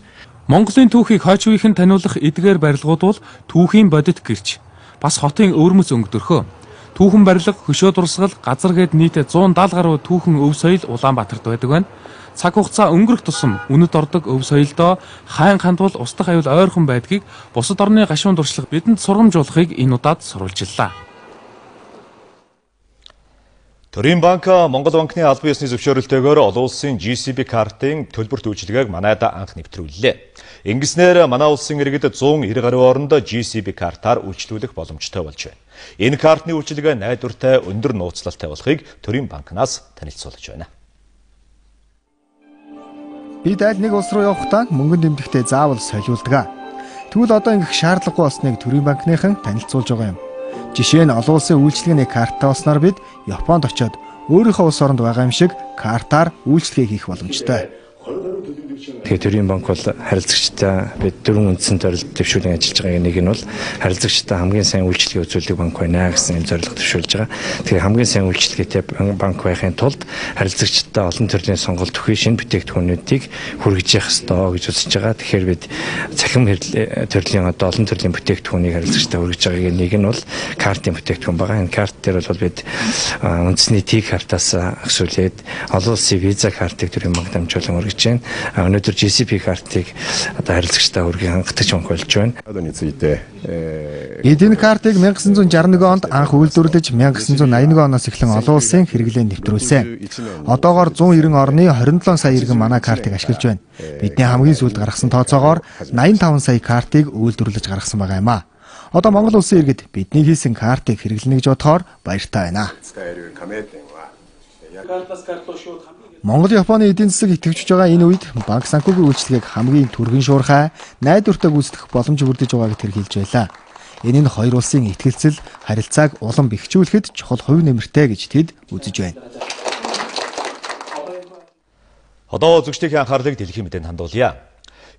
Монголын түүхийг хойч үеийнхэн таниулах эдгээр барилгууд бол түүхийн бодит гэрч, бас хотын өвөрмөц өнгөдөрхөө. Түүхэн барилга, хөшөө дурсгал, газар гээд нийтээ 170 гаруй түүхэн өв соёл Улаанбаатарт байдаг байна. Цаг хугацаа өнгөрөх тусам үнэт ордог өв соёлдоо хайн хандвал устдах аюул ойрхон байдгийг бусад орны гашуун дуршлаг бидэнд сургамжуулахыг энэ удаад сурвалжиллаа. Төрийн банк Монгол банкны албан ёсны зөвшөөрөлтөөр олон улсын GCB картын төлбөрт үйлчилгээг манайд анх нэвтрүүллээ. Ингэснээр манай улсын иргэд 190 гаруй оронд GCB картаар үйлчлүүлэх боломжтой болж байна. Энэ картны үйлчилгээ найдвартай өндөр нууцлалтай болохыг Төрийн банкнаас танилцуулж байна. Бид аль нэг улс руу явахдаа мөнгөнд нэмэхдээ заавал солиулдаг. Тэгвэл одоо ингэх шаардлагагүй болсныг Төрийн банкныхан танилцуулж байгаа юм. Жишээ нь олон улсын үйлчилгээний карттай болсноор бид Японд очиод өөрийнхөө улс оронд байгаа юм шиг картаар үйлчилгээ хийх боломжтой. Тэгэхээр Төрийн банк бол харилцагчтай бид дөрвөн үндсэн зорилт төвшүүлэн ажиллаж байгаа. Нэг нь бол харилцагчтай хамгийн сайн үйлчилгээ үзүүлдэг банк байна гэсэн зорилго төвшүүлж байгаа. Тэгэхээр хамгийн сайн үйлчилгээтэй банк байхын тулд харилцагчтай олон төрлийн сонголт өгөх шинэ бүтээгдэхүүнүүдийг хүргэж явах ёстой гэж үзэж байгаа. Тэгэхээр бид цахим төрлийн одоо олон төрлийн бүтээгдэхүүнийг харилцагчтай хүргэж байгаагийн нэг нь бол картын бүтээгдэхүүн байгаа. Энэ карт дээр бол бид үндэсний T картаас ахсуулээд олон улсын виза картыг Төрийн банк дамжуулан хүргэж байна. Өнөөдөр GCP картыг одоо харилцагчтай хүргэе хангалттай банк болж байна. Энэ картыг 1961 онд анх үйлдвэрлэж 1981 оноос эхлэн олон улсын хэрэглээнд нэвтрүүлсэн. Одоогоор 190 орны 27 сая иргэн манай картыг ашиглаж байна. Бидний хамгийн сүүлд гаргасан тооцоогоор 85 сая картыг үйлдвэрлэж гаргасан байгаа юм а. Одоо Монгол улсын иргэд бидний хийсэн картыг хэрэглэнэ гэж бодохоор баяртай байна. Монгол Японы эдийн засаг идэвхжиж байгаа энэ үед банк санхүүгийн үйлчилгээг хамгийн түргэн шуурхай, найдвартай гүйцэтгэх боломж бүрдэж байгааг тэрхийлж байлаа. Энэ нь хоёр улсын итгэлцэл, харилцааг улам бэхжүүлэхэд чухал хувь нэмэртэй гэж тэд үзэж байна. Одоо үзэгчдийн анхаарлыг дэлхийн мэдээнд хандуулъя.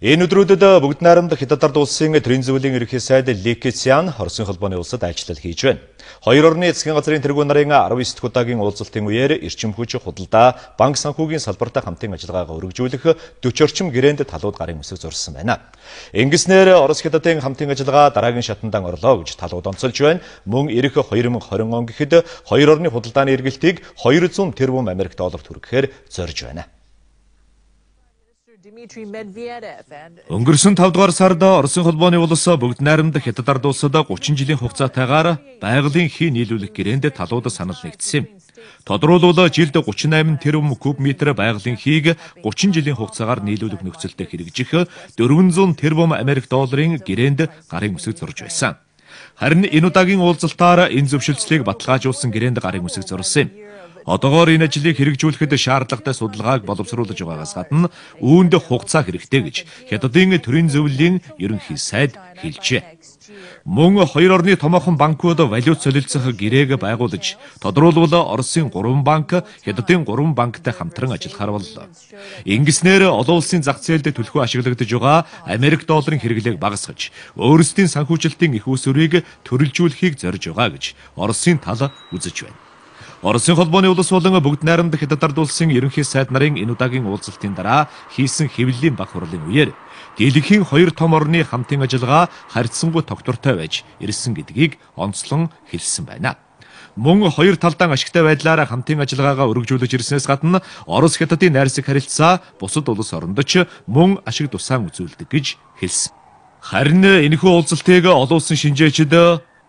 Энэ өдрүүдэд бүгд найрамдах Хятад улсын төрийн зөвлөлийн ерөнхий сайд Ли Кэцян Оросын холбооны улсад ажиллал хийж байна. Хоёр орны засгийн газрын тэргүүн нарын 19 дахь удаагийн уулзалтын үеэр эрчим хүч худалдаа, банк санхүүгийн салбартаа хамтын ажиллагаагаа өргөжүүлэх 40 орчим гэрээнд талууд гарын үсэг зурсан байна. Ингэснээр Орос Хятадын хамтын ажиллагаа дараагийн шатандан орлоо гэж талууд онцолж байна. Мөн ирэх 2020 он гэхэд хоёр орны худалдааны эргэлтийг 200 тэрбум Америк долларт хүргэхээр зорж байна. Өнгөрсөн 5 дугаар сард Оросын холбооны улс бүгд найрамд Хятад ард улсад 30 жилийн хугацаатайгаар байгалийн хий нийлүүлэх гэрээнд талууд санал нэгдсэн юм. Тодруулбал жилд 38 тэрбум куб метр байгалийн хийг 30 жилийн хугацаагаар нийлүүлэх нөхцөлтэй хэрэгжих 400 тэрбум Америк долларын гэрээнд гарын үсэг зурж байсан. Харин энэ удаагийн уулзалтаар энэ зөвшөлтслийг баталгаажуулсан гэрээнд гарын үсэг зурсан юм. Одоогоор энэ ажлыг хэрэгжүүлэхэд шаардлагатай судалгааг боловсруулж байгаагаас гадна үүнд хугацаа хэрэгтэй гэж Хятадын төрийн зөвлөлийн ерөнхий сайд хэлжээ. Мөн хоёр орны томоохон банкуд валют солилцох гэрээг байгуулж, тодруулбал Оросын 3 банк, Хятадын 3 банктай хамтран ажиллахаар боллоо. Ингэснээр олон улсын зах зээлд төлхөө ашиглагдаж байгаа Америк долларын хэрэглээг багасгаж, өөрсдийн санхүүжилтийн их усүрийг төрөлжүүлэхийг зорж байгаа гэж Оросын тал үзэж байна. Оросын холбооны улс болон бүгд найрамд Хятад ард улсын ерөнхий сайд нарын энэ удаагийн уулзалтын дараа хийсэн хэвлэлийн баг хурлын үеэр дэлхийн хоёр том орны хамтын ажиллагаа харьцангуй тогтвортой байж ирсэн гэдгийг онцлон хэлсэн байна. Мөн хоёр талдан ашигтай байдлаар хамтын ажиллагаагаа өргөжүүлж ирснээс гадна Орос Хятадын найрсаг харилцаа бусад улс оронд ч мөн ашиг тусаан үзүүлдэг гэж хэлсэн. Харин энэхүү уулзалтыг олон улсын шинжээчид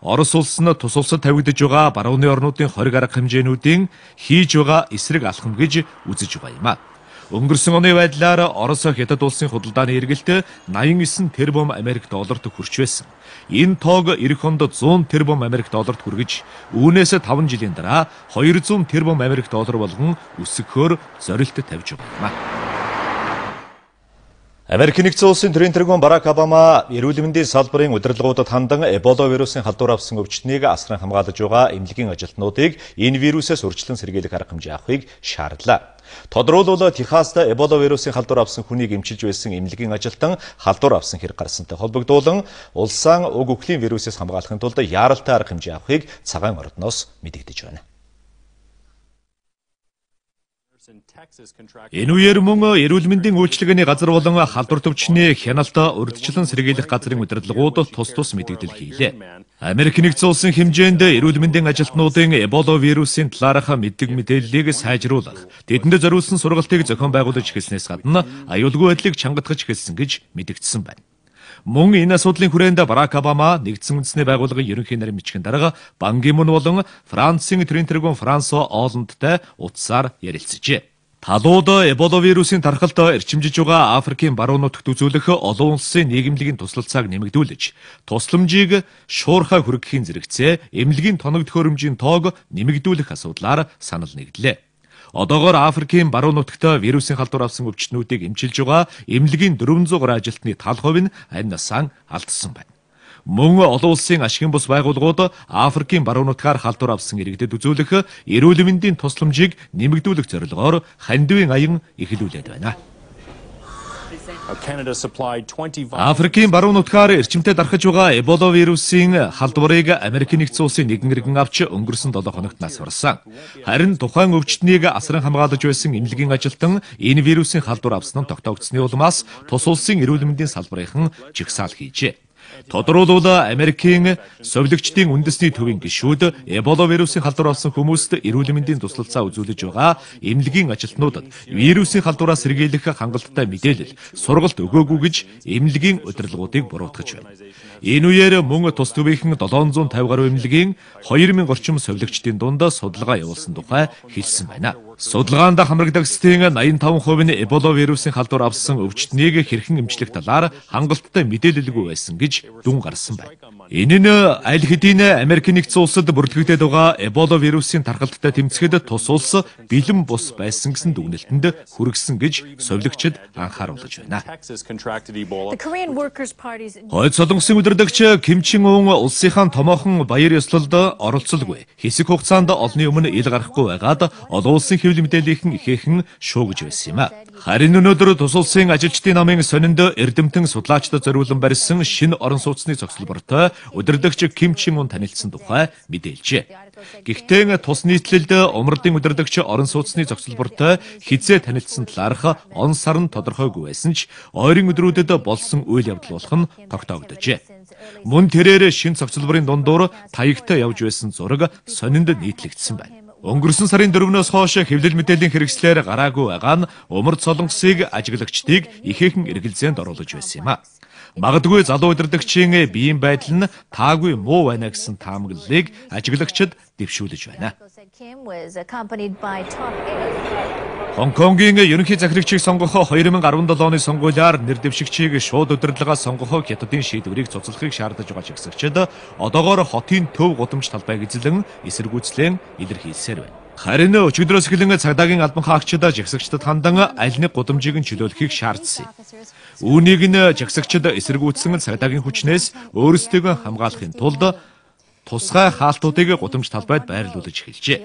Орос улс нь тус улсад тавигдж байгаа барууны орнуудын хориг арга хэмжээнүүдийн хийж байгаа эсрэг алхам гэж үзэж байгаа юм а. Өнгөрсөн оны байдлаар Орос Хятад улсын худалдааны эргэлт 89 тэрбум Америк долларт хүрч байсан. Энэ тоог эх онд 100 тэрбум Америк долларт хүргэж, үүнээс 5 жилийн дараа 200 тэрбум Америк доллар болгон өсгөхөөр зорилт тавьж байгаа юм а. Америк нэгдсэн улсын төрийн тэргүүн Барак Обама эрүүл мэндийн салбарын удирдлагуудад хандан Эбола вирусын халдвар авсан өвчтнийг асран хамгаалж байгаа эмнэлгийн ажилтнуудыг энэ вирусээс урьдчилан сэргийлэх арга хэмжээ авахыг шаарлаа. Тодруулбал Техаст Эбола вирусын халдвар авсан хүнийг эмчилж байсан эмнэлгийн ажилтан халдвар авсан хэрэг гарсантай холбогдуулан улсаан уг өхлийн вирусээс хамгаалахын тулд яаралтай арга хэмжээ авахыг цагаан ордноос мэдэгдэж байна. Энэ үеэр мөн эрүүл мэндийн үйлчилгээний газар болон халдвар төвчний хяналт урьдчилан сэргийлэх газрын удирдлагууд тус мэдэгдэл хийлээ. Америк нэгдсэн улсын хэмжээнд эрүүл мэндийн ажилтнуудын Эбола вирусын талаарх мэддэг мэдээллийг сайжруулах, тэдэнд зориулсан сургалтыг зохион байгуулж эхэлснээс гадна аюулгүй байдлыг чангатгаж эхэлсэн гэж мэдэгдсэн байна. Мөн энэ асуудлын хүрээнд Барак Обама нэгдсэн үндэсний байгууллагын ерөнхий нарийн бичгийн дарга Бан Ки Мун болон Францын төрийн тэргүүн Франсуа Олландтай утсаар ярилцжээ. Талууд Эбола вирусын тархалт эрчимжиж байгаа Африкийн баруун нутагт үзүүлэх олон улсын нийгэмлэгийн туслалцааг нэмэгдүүлж, тусламжийг шуурхай хүргэхийн зэрэгцээ эмнэлгийн тоног төхөөрөмжийн тоог нэмэгдүүлэх асуудлаар санал нэгдлээ. Одоогоор Африкийн баруун нутагт вирусын халдвар авсан өвчтнүүдийг эмчилж байгаа эмнэлгийн 400 гаруй ажилтны тал хувь нь амь насаа алдсан байна. Мөн олон улсын ашигын бус байгууллагууд Африкийн баруун нутгаар халдвар авсан иргэдэд үзүүлэх эрүүл мэндийн тусламжийг нэмэгдүүлэх зорилгоор хандивын аян эхлүүлээд байна. Африкийн баруун нутгаар эрчимтэй дарахж байгаа Эбола вирусын халдварыг Америк нэгдсэн улсын нэгэн иргэн авч өнгөрсөн 7 хоногт нас барсан. Харин тухайн өвчтнийг асран хамгаалж байсан эмнэлгийн ажилтан энэ вирусын халдвар авсан нь тогтоогдсны улмаас тус улсын эрүүл мэндийн салбарынхан жигсаал хийжээ. Тодруулбал Америкийн совилогчдын үндэсний төвийн гишүүд Эбола вирусын халдвар авсан хүмүүст эрүүл мэндийн туслалцаа үзүүлж байгаа эмнэлгийн ажилтнуудад вирусын халдвараас сэргийлэх хангалттай мэдээлэл, сургалт өгөөгүй гэж эмнэлгийн удирдлагуудыг буруутгаж байна. Энэ үеэр мөн тус төвийнхэн 750 гаруй эмнэлгийн 2000 орчим совилогчдын дунд судалгаа явуулсан тухай хэлсэн байна. Судалгаанд хамрагдагчдын 85% нь Эбола вирусын халдвар авсан өвчтнийг хэрхэн эмчлэх талаар хангалттай мэдээлэлгүй байсан гэж дүн гарсан байна. Энэ нь аль хэдийн Америк нэгдсэн улсад бүртгэгдээд байгаа Эбола вирусын тархалттай тэмцэхэд тус улс бэлэн бус байсан гэсэн дүгнэлтэнд хүргэсэн гэж совилогчид анхааруулж байна. Хойд Солонгосын удирдагч Ким Чен Ун улсынхаа томоохон баяр ёслолд оролцолгүй. Хэсэг хугацаанд олонний өмнө ил гарахгүй байгаад олон улсын хэвлэл мэдээллийнхэн ихээхэн шуугж байсан юм а. Харин өнөөдөр тус улсын ажилчдын намын сонинд эрдэмтэн судлаачдад зориулан барьсан шинэ орон сууцны цогцлбортой удирдагч Ким Чен Ун танилцсан тухай мэдээлжээ. Гэхдээ тус нийтлэлд умрдын удирдагч орон сууцны цогцлбортой хизээ танилцсан талаарх он сар нь тодорхойгүй байсан ч ойрын өдрүүдэд болсон үйл явдал болох нь тогтоогдожээ. Мөн тэрээр шинэ цогцлборын дундуур таягтай явж байсан зураг сонинд нийтлэгдсэн байна. Өнгөрсөн сарын 4-өөс хойш хэвлэл мэдээллийн хэрэгслээр гараагүй байгаа нь умард солонгосыг ажиглагчдыг ихээхэн эргэлзээнд оруулж байсан юм а. Магадгүй залуу удирдагчийн биеийн байдал нь таагүй муу байна гэсэн таамаглалыг ажиглагчид дэвшүүлж байна. Хонконгийн ерөнхий захирагчийг сонгох 2017 оны сонгуулиар нэр дэвшигчийг шууд удирдлагаас сонгох хятадын шийдвэрийг цуцлахыг шаардаж байгаа жигсагчид одоогоор хотын төв гудамж талбайг эзлэн эсэргүүцлэн илэрхийлсээр байна. Харин өчигдрөөс эхлэн цагдаагийн албан хаагчид жигсагчдад хандан аль нэг гудамжийг нь чөлөөлөхийг шаардсан. Үүнийг нь жигсагчид эсэргүүцсэн цагдаагийн хүчнээс өөрсдийгөө хамгаалахын тулд тусгай хаалтуудыг гудамж талбайд байрлуулж эхэлжээ.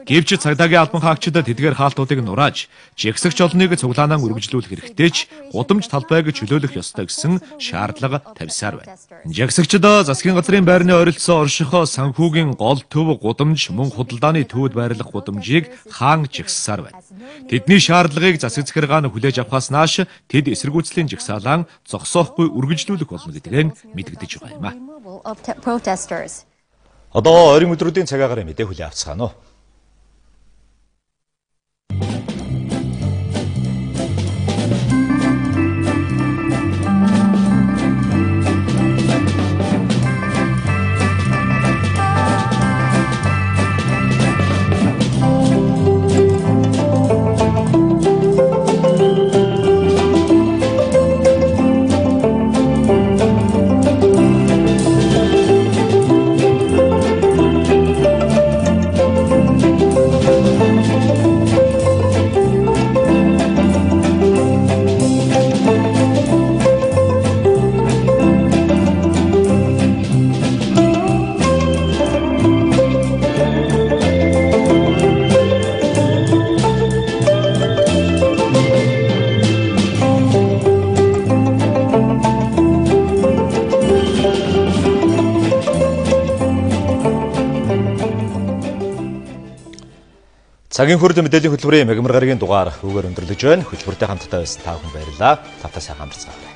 Гэвч цагдаагийн албан хаагчид тэдгээр хаалтуудыг нурааж, жигсагч олныг цуглаанаа үргэлжлүүлэх хэрэгтэй ч гудамж талбайг чөлөөлөх ёстой гэсэн шаардлага тавьсаар байна. Жигсагчид засгийн газрын байрны ойролцоо орших санхүүгийн гол төв гудамж мөн худалдааны төвд байрлах гудамжийг хаан жигссаар байна. Тэдний шаардлагыг засаг захиргаан хүлээж авахаас нааш тэд эсэргүүцлийн жигсаалан зогсоохгүй үргэлжлүүлэх болно гэдгийг мэдэгдэж байгаа юм а. Одоо ойрын өдрүүдийн цаг агарын мэдээ хүлээн авцгаана уу. Цагийн хүрд мэдээллийн хөтөлбөрийн мегмар гарагийн дугаар үгээр өндөрлөж байна. Хөтөлбөртэй хамтдаа байсан та бүхэн баярлалаа. Тавтай сайхан амарцгаая.